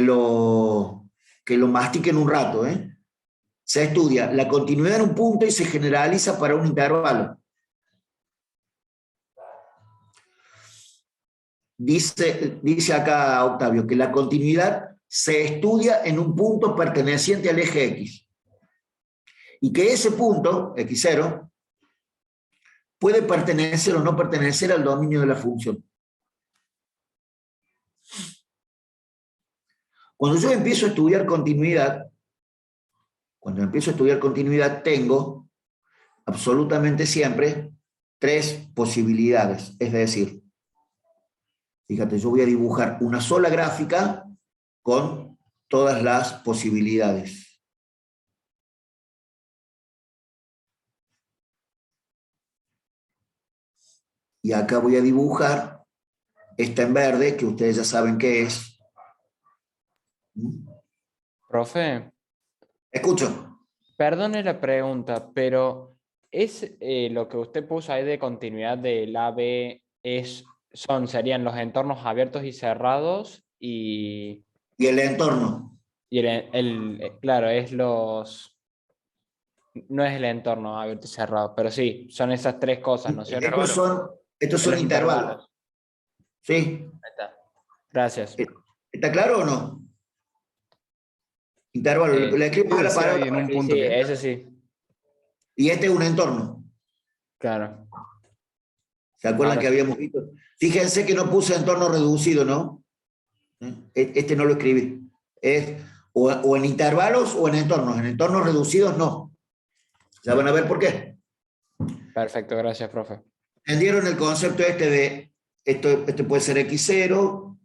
lo mastiquen un rato, se estudia la continuidad en un punto y se generaliza para un intervalo. Dice acá Octavio que la continuidad se estudia en un punto perteneciente al eje X. Y que ese punto, X0, puede pertenecer o no pertenecer al dominio de la función. Cuando yo empiezo a estudiar continuidad, tengo absolutamente siempre tres posibilidades. Es decir, fíjate, yo voy a dibujar una sola gráfica con todas las posibilidades. Y acá voy a dibujar esta en verde, que ustedes ya saben qué es. Profe, Escucho. perdone la pregunta, pero ¿es lo que usted puso ahí de continuidad del AB serían los entornos abiertos y cerrados y el entorno? Y claro, no es el entorno abierto y cerrado, pero sí, son esas tres cosas, ¿no es cierto? Estos son Los intervalos. ¿Sí? Ahí está. Gracias. ¿Está claro o no? Intervalo, le escribo la palabra. En un punto. Sí, ese sí. Y este es un entorno. Claro. ¿Se acuerdan que habíamos visto? Fíjense que no puse entorno reducido, ¿no? Este no lo escribí. Es o en intervalos o en entornos. En entornos reducidos no. Ya van a ver por qué. Perfecto, gracias, profe. ¿Entendieron el concepto este de esto puede ser X0?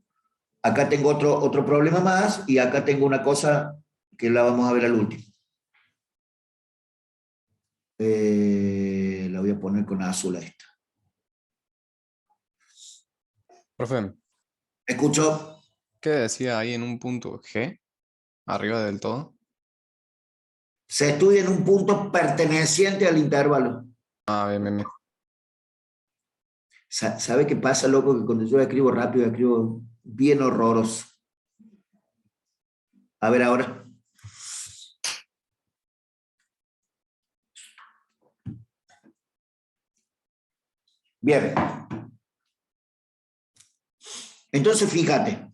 Acá tengo otro problema más y acá tengo una cosa que la vamos a ver al último. La voy a poner con azul a esta. Profe, ¿Escucho? ¿qué decía ahí en un punto G? Arriba del todo. Se estudia en un punto perteneciente al intervalo. Ah, bien. ¿Sabe qué pasa, loco? Que cuando yo escribo rápido, escribo bien horroroso. A ver ahora. Bien. Entonces, fíjate.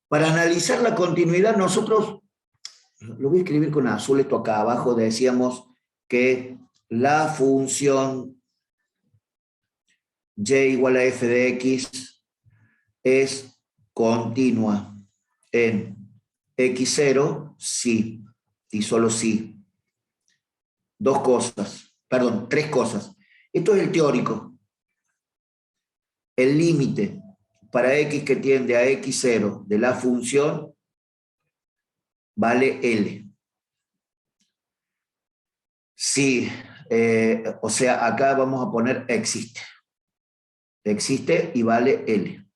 Para analizar la continuidad, nosotros, lo voy a escribir con azul, esto acá abajo, decíamos que la función y igual a f de x es continua en x0, sí, y solo sí. Tres cosas. Esto es el teórico. El límite para x que tiende a x0 de la función vale L. Sí, o sea, acá vamos a poner existe. Existe y vale L.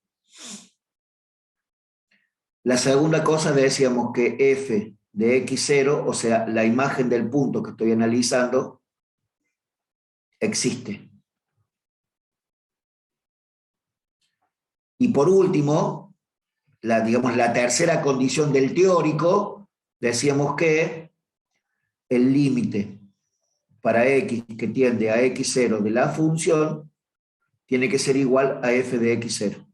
La segunda cosa decíamos que f de x0, o sea, la imagen del punto que estoy analizando, existe. Y por último, la tercera condición del teórico, decíamos que el límite para x que tiende a x0 de la función tiene que ser igual a f de x0.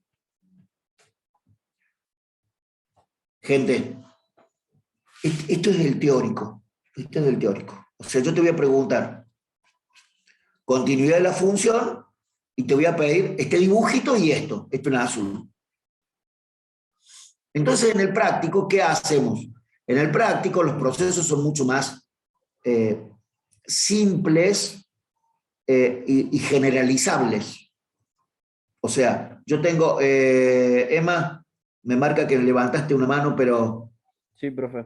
Gente, esto es el teórico. Esto es el teórico. O sea, yo te voy a preguntar continuidad de la función y te voy a pedir este dibujito y esto en azul. Entonces, en el práctico, ¿qué hacemos? En el práctico, los procesos son mucho más simples y generalizables. O sea, yo tengo, Emma, me marca que levantaste una mano, pero... Sí, profe.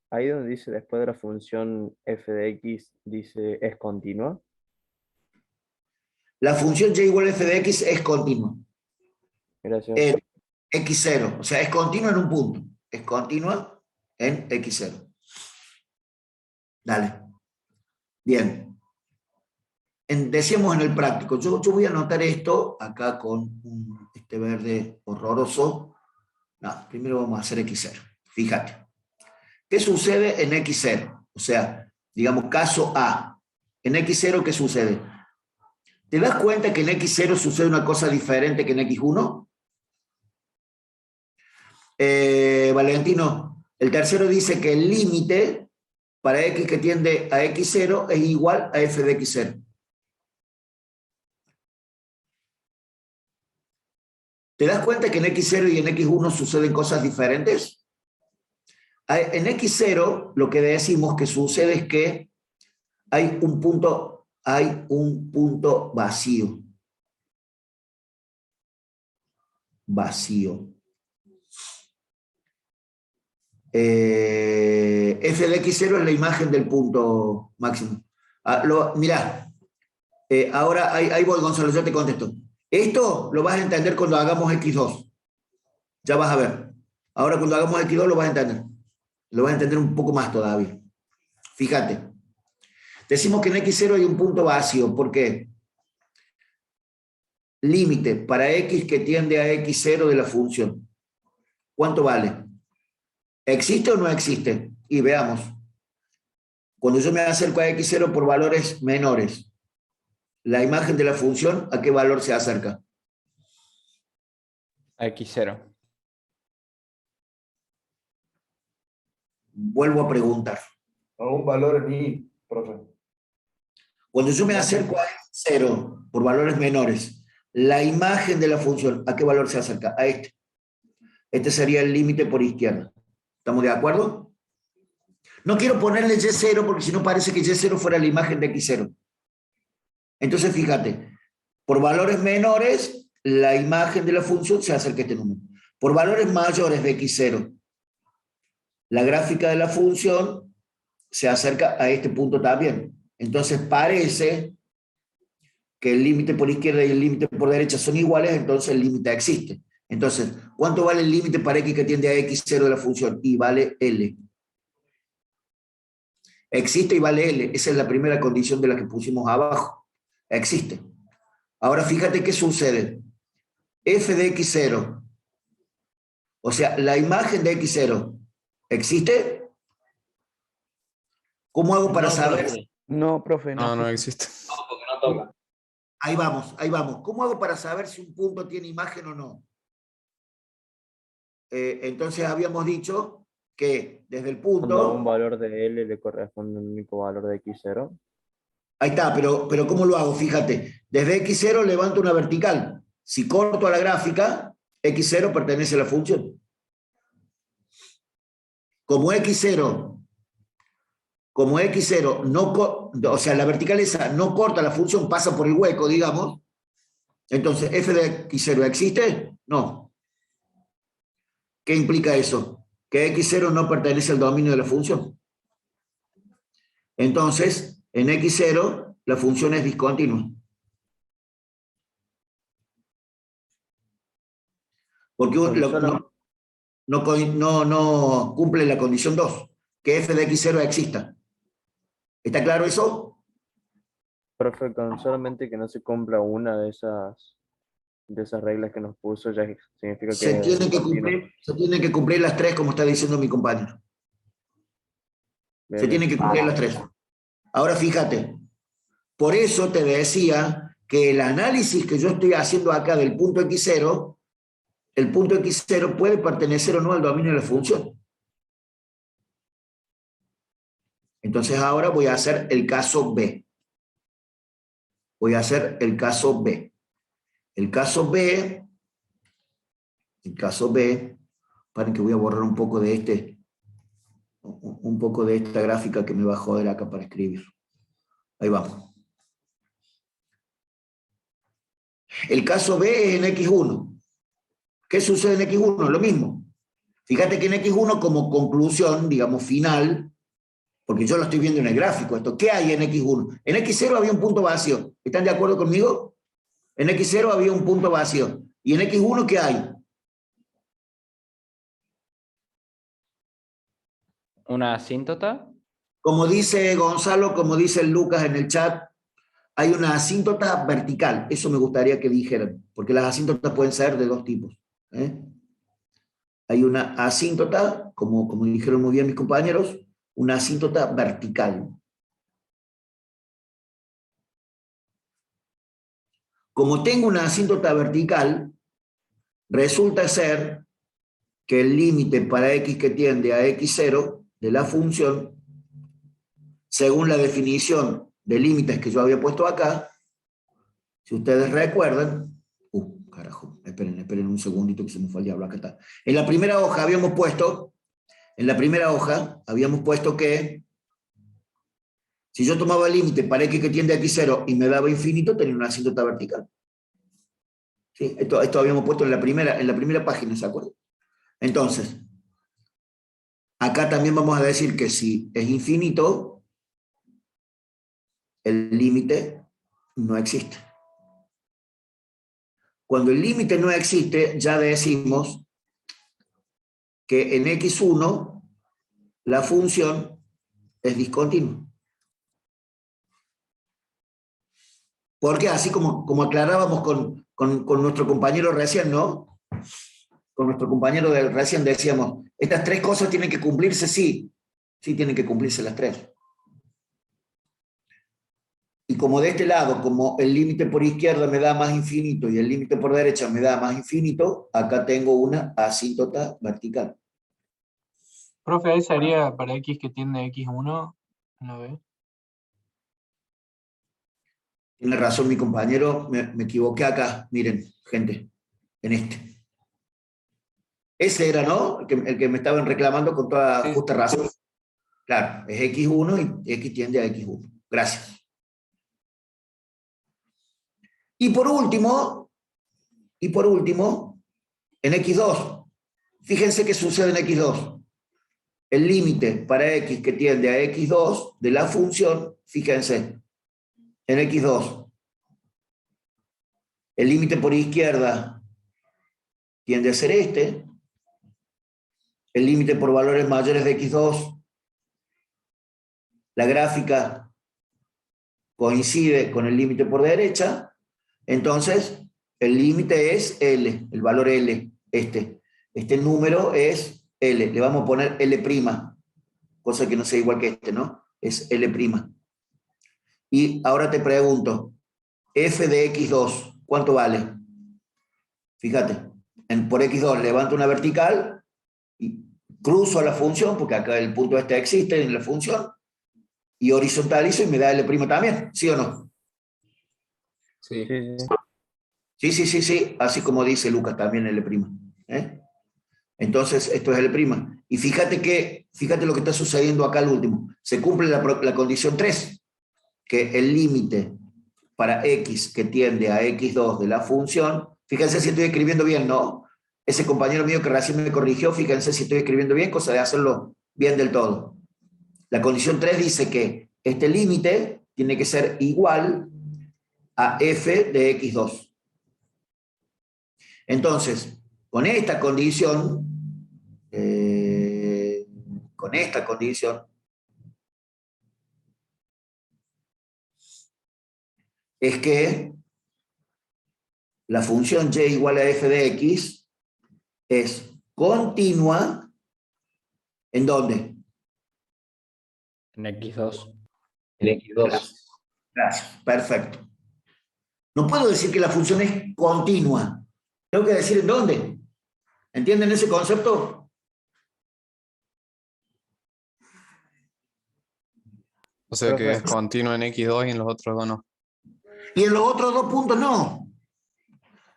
Ahí donde dice después de la función f de x, dice es continua. La función y igual a f de x es continua. Gracias. X0, o sea, es continua en un punto. Es continua en X0. Dale. Bien. Decíamos en el práctico, yo voy a anotar esto acá con este verde horroroso. No, primero vamos a hacer X0. Fíjate. ¿Qué sucede en X0? O sea, digamos, caso A. En X0, ¿qué sucede? ¿Te das cuenta que en X0 sucede una cosa diferente que en X1? Valentino, el tercero dice que el límite para X que tiende a X0 es igual a f de X0. ¿Te das cuenta que en X0 y en X1 suceden cosas diferentes? En X0 lo que decimos que sucede es que hay un punto vacío. Vacío. F de X0 es la imagen del punto máximo. Mirá, ahora ahí voy, Gonzalo, yo te contesto. Esto lo vas a entender cuando hagamos X2. Ya vas a ver. Ahora cuando hagamos X2 lo vas a entender. Lo vas a entender un poco más todavía. Fíjate. Decimos que en X0 hay un punto vacío. ¿Por qué? Límite para X que tiende a X0 de la función. ¿Cuánto vale? ¿Existe o no existe? Y veamos. Cuando yo me acerco a X0 por valores menores, la imagen de la función, ¿a qué valor se acerca? A X0. Vuelvo a preguntar. A un valor en I, profe. Cuando yo me acerco a X0 por valores menores, la imagen de la función, ¿a qué valor se acerca? A este. Este sería el límite por izquierda. ¿Estamos de acuerdo? No quiero ponerle Y0 porque si no parece que Y0 fuera la imagen de X0. Entonces, fíjate, por valores menores, la imagen de la función se acerca a este número. Por valores mayores de X0, la gráfica de la función se acerca a este punto también. Entonces, parece que el límite por izquierda y el límite por derecha son iguales, entonces el límite existe. Entonces, ¿cuánto vale el límite para X que tiende a X0 de la función? Y vale L. Existe y vale L. Esa es la primera condición de la que pusimos abajo. Existe. Ahora fíjate qué sucede. F de X0, o sea, la imagen de X0, ¿existe? ¿Cómo hago para saber? No, profe, no. No, no existe. Ahí vamos, ahí vamos. ¿Cómo hago para saber si un punto tiene imagen o no? Entonces habíamos dicho que desde el Cuando a un punto... valor de L le corresponde un único valor de X0. Ahí está, pero ¿cómo lo hago? Fíjate, desde X0 levanto una vertical. Si corto a la gráfica, X0 pertenece a la función. Como X0 no, o sea, la vertical esa no corta la función, pasa por el hueco, digamos. Entonces, ¿f de X0 existe? No. ¿Qué implica eso? Que X0 no pertenece al dominio de la función. Entonces, en X0 la función es discontinua. Porque no cumple la condición 2, que f de X0 exista. ¿Está claro eso? Profe, con solamente que no se cumpla una de esas reglas que nos puso, ya significa que Se tienen que cumplir las tres, como está diciendo mi compañero. Se tienen que cumplir las tres. Ahora fíjate, por eso te decía que el análisis que yo estoy haciendo acá del punto X0, el punto X0 puede pertenecer o no al dominio de la función. Entonces ahora voy a hacer el caso B. Voy a hacer el caso B. El caso B, paren que voy a borrar un poco de esta gráfica que me va a joder acá para escribir. Ahí vamos. El caso B es en X1. ¿Qué sucede en X1? Lo mismo. Fíjate que en X1 como conclusión, digamos final, porque yo lo estoy viendo en el gráfico, esto, ¿qué hay en X1? En X0 había un punto vacío. ¿Están de acuerdo conmigo? En X0 había un punto vacío. ¿Y en X1 qué hay? ¿Una asíntota? Como dice Gonzalo, como dice Lucas en el chat, hay una asíntota vertical. Eso me gustaría que dijeran, porque las asíntotas pueden ser de dos tipos. hay una asíntota, como dijeron muy bien mis compañeros, una asíntota vertical. Como tengo una asíntota vertical, resulta ser que el límite para x que tiende a x0 de la función, según la definición de límites que yo había puesto acá, si ustedes recuerdan, carajo, esperen un segundito que se me fue el diablo, acá está. En la primera hoja habíamos puesto que si yo tomaba el límite para x que tiende a x0 y me daba infinito, tenía una asíntota vertical. ¿Sí? Esto habíamos puesto en la primera página, ¿se acuerdan? Entonces, acá también vamos a decir que si es infinito, el límite no existe. Cuando el límite no existe, ya decimos que en x1 la función es discontinua. Porque así como aclarábamos con nuestro compañero recién, ¿no? Con nuestro compañero de recién decíamos, estas tres cosas tienen que cumplirse, sí. Sí tienen que cumplirse las tres. Y como de este lado, como el límite por izquierda me da más infinito y el límite por derecha me da más infinito, acá tengo una asíntota vertical. Profe, ahí sería para x que tiende a x1, ¿no ve? Tiene razón mi compañero, me equivoqué acá, miren, gente, en este. Ese era, ¿no? El que me estaban reclamando con toda justa razón. Claro, es x1 y x tiende a x1. Gracias. Y por último, en x2, fíjense qué sucede en x2. El límite para x que tiende a x2 de la función, fíjense, en x2, el límite por izquierda tiende a ser este, el límite por valores mayores de x2, la gráfica coincide con el límite por derecha, entonces el límite es L, el valor L, este número es L, le vamos a poner L', cosa que no sea igual que este, ¿no? Es L'. Y ahora te pregunto, f de x2, ¿cuánto vale? Fíjate, por x2 levanto una vertical y cruzo a la función, porque acá el punto este existe en la función, y horizontalizo y me da L' también, ¿sí o no? Sí. Sí, así como dice Lucas también L'. Entonces, esto es L'. Y fíjate lo que está sucediendo acá al último. Se cumple la condición 3, que el límite para x que tiende a x2 de la función, fíjense si estoy escribiendo bien, ¿no? Ese compañero mío que recién me corrigió, fíjense si estoy escribiendo bien, cosa de hacerlo bien del todo. La condición 3 dice que este límite tiene que ser igual a f de x2. Entonces, con esta condición, es que la función y igual a f de x es continua, ¿en dónde? En x2. En x2. Gracias, perfecto. No puedo decir que la función es continua. Tengo que decir en dónde. ¿Entienden ese concepto? O sea que es continuo en x2 y en los otros dos no. Y en los otros dos puntos no.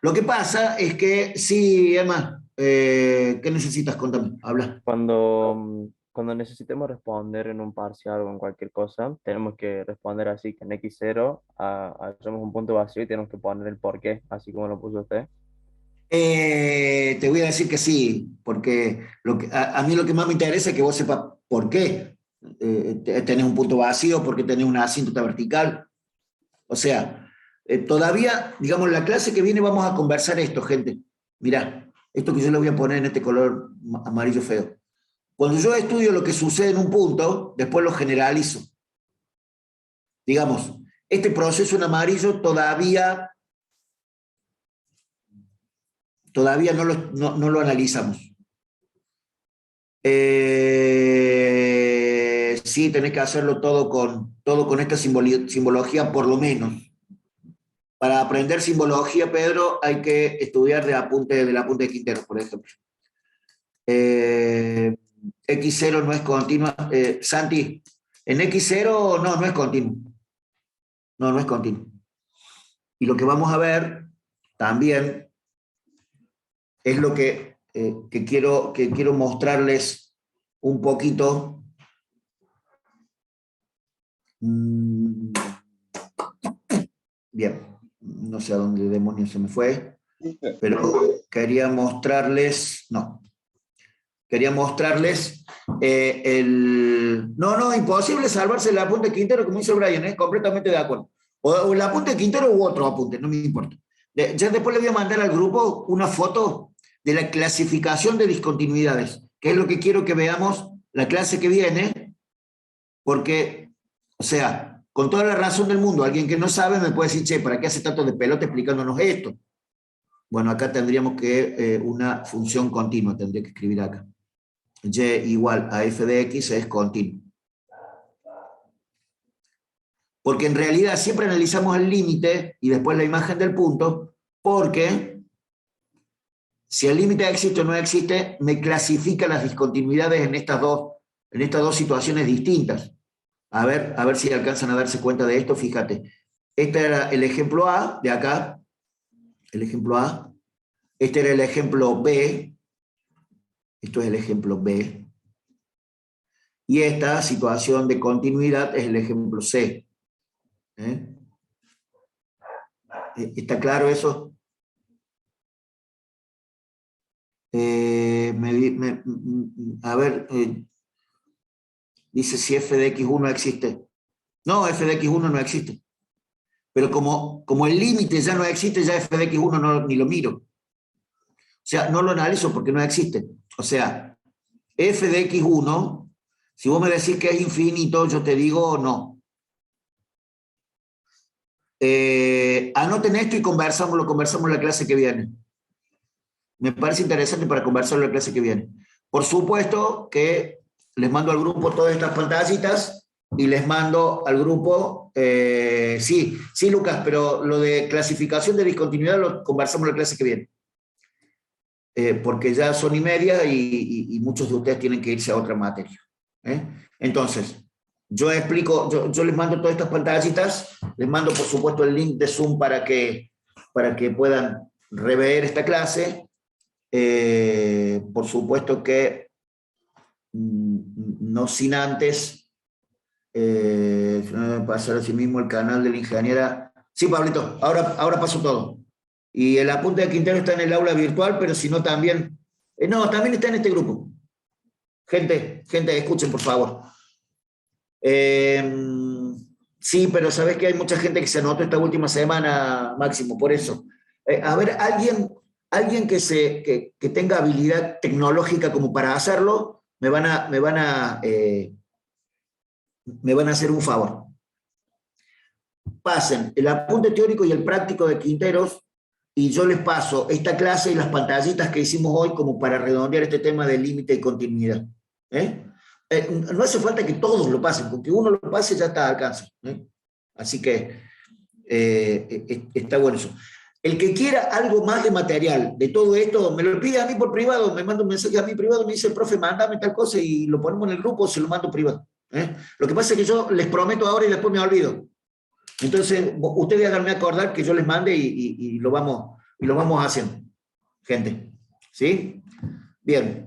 Lo que pasa es que, sí, Emma, ¿qué necesitas? Contame, habla. Cuando necesitemos responder en un parcial o en cualquier cosa, tenemos que responder así, que en x0 hacemos un punto vacío y tenemos que poner el porqué, así como lo puso usted. Te voy a decir que sí, porque a mí lo que más me interesa es que vos sepas por qué tenés un punto vacío, por qué tenés una asíntota vertical. O sea, todavía, digamos, en la clase que viene vamos a conversar esto, gente. Mirá, esto que yo le voy a poner en este color amarillo feo. Cuando yo estudio lo que sucede en un punto, después lo generalizo. Digamos, este proceso en amarillo todavía no lo analizamos. Sí, tenés que hacerlo todo con esta simbología, por lo menos. Para aprender simbología, Pedro, hay que estudiar del apunte de Quintero, por ejemplo. X0 no es continua. Santi, en X0 no es continuo. No es continuo. Y lo que vamos a ver también es lo que quiero mostrarles un poquito. Bien, no sé a dónde demonios se me fue, pero quería mostrarles, No, imposible salvarse el apunte de Quintero, como dice Brian, completamente de acuerdo. O el apunte de Quintero u otro apunte, no me importa. Ya después le voy a mandar al grupo una foto de la clasificación de discontinuidades, que es lo que quiero que veamos la clase que viene, porque, o sea, con toda la razón del mundo, alguien que no sabe me puede decir, che, ¿para qué hace tanto de pelota explicándonos esto? Bueno, acá tendríamos que una función continua, tendría que escribir acá. Y igual a f de x es continuo. Porque en realidad siempre analizamos el límite y después la imagen del punto, porque si el límite existe o no existe, me clasifica las discontinuidades en estas dos situaciones distintas. A ver si alcanzan a darse cuenta de esto, fíjate. Este era el ejemplo A, de acá, el ejemplo A. Este era el ejemplo B. Esto es el ejemplo B. Y esta situación de continuidad es el ejemplo C. ¿Está claro eso? A ver, dice si f de x1 existe. No, f de x1 no existe. Pero como el límite ya no existe, ya f de x1 ni lo miro. O sea, no lo analizo porque no existe. O sea, f de x1, si vos me decís que es infinito, yo te digo no. Anoten esto y lo conversamos en la clase que viene. Me parece interesante para conversarlo en la clase que viene. Por supuesto que les mando al grupo todas estas pantallitas y les mando al grupo, sí, Lucas, pero lo de clasificación de discontinuidad lo conversamos en la clase que viene. Porque ya son 1:30 y muchos de ustedes tienen que irse a otra materia. Entonces, yo explico, yo les mando todas estas pantallitas, les mando por supuesto el link de Zoom para que puedan rever esta clase. Por supuesto que no sin antes pasar así mismo el canal de la ingeniera. Sí, Pablito, ahora paso todo. Y el apunte de Quintero está en el aula virtual, pero si no también... no, también está en este grupo. Gente, escuchen por favor. Sí, pero sabes que hay mucha gente que se anotó esta última semana, Máximo, por eso. A ver, alguien que tenga habilidad tecnológica como para hacerlo, me van a hacer un favor. Pasen el apunte teórico y el práctico de Quinteros y yo les paso esta clase y las pantallitas que hicimos hoy como para redondear este tema de límite y continuidad. No hace falta que todos lo pasen, porque uno lo pase ya está al alcance. Así que está bueno eso. El que quiera algo más de material de todo esto, me lo pide a mí por privado, me manda un mensaje a mí privado, me dice, profe, mándame tal cosa y lo ponemos en el grupo, se lo mando privado. Lo que pasa es que yo les prometo ahora y después me olvido. Entonces, ustedes háganme acordar que yo les mande y lo vamos haciendo, gente. ¿Sí? Bien.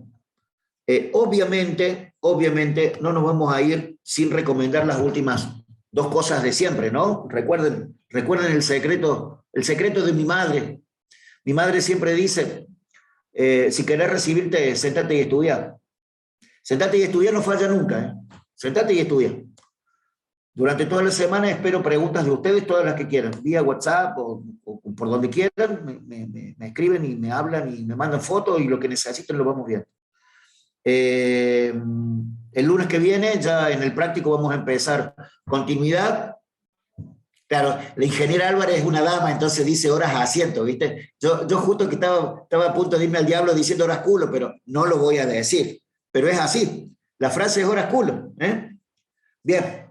Obviamente, no nos vamos a ir sin recomendar las últimas 2 cosas de siempre, ¿no? Recuerden el secreto de mi madre. Mi madre siempre dice, si querés recibirte, sentate y estudia. Sentate y estudia no falla nunca, Sentate y estudia. Durante toda la semana espero preguntas de ustedes, todas las que quieran, vía WhatsApp o por donde quieran, me escriben y me hablan y me mandan fotos y lo que necesiten lo vamos viendo. El lunes que viene, ya en el práctico vamos a empezar continuidad. Claro, la ingeniera Álvarez es una dama, entonces dice horas a asiento, ¿viste? Yo justo que estaba a punto de irme al diablo diciendo horas culo, pero no lo voy a decir. pero es así. La frase es horas culo. Bien,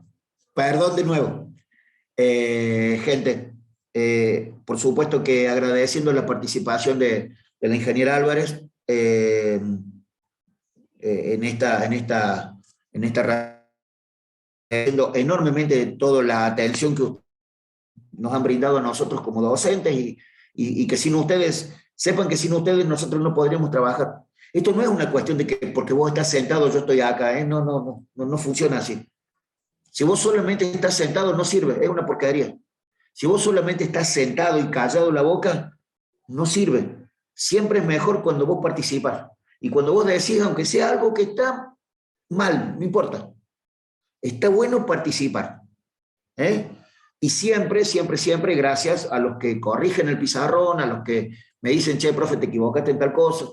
perdón de nuevo. Gente, por supuesto que agradeciendo la participación de la ingeniera Álvarez en esta agradeciendo enormemente toda la atención que nos han brindado a nosotros como docentes y que sin ustedes, sepan que sin ustedes nosotros no podríamos trabajar. Esto no es una cuestión de que porque vos estás sentado yo estoy acá, no funciona así. Si vos solamente estás sentado no sirve, es una porquería. Si vos solamente estás sentado y callado la boca, no sirve. Siempre es mejor cuando vos participás. Y cuando vos decís, aunque sea algo que está mal, no importa. Está bueno participar. Y siempre, gracias a los que corrigen el pizarrón, a los que me dicen, che, profe, te equivocaste en tal cosa.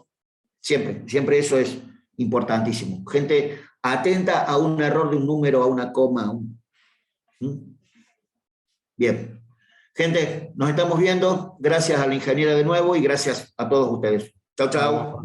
Siempre eso es importantísimo. Gente atenta a un error de un número, a una coma. Bien. Gente, nos estamos viendo. Gracias a la ingeniera de nuevo y gracias a todos ustedes. Chao, chao.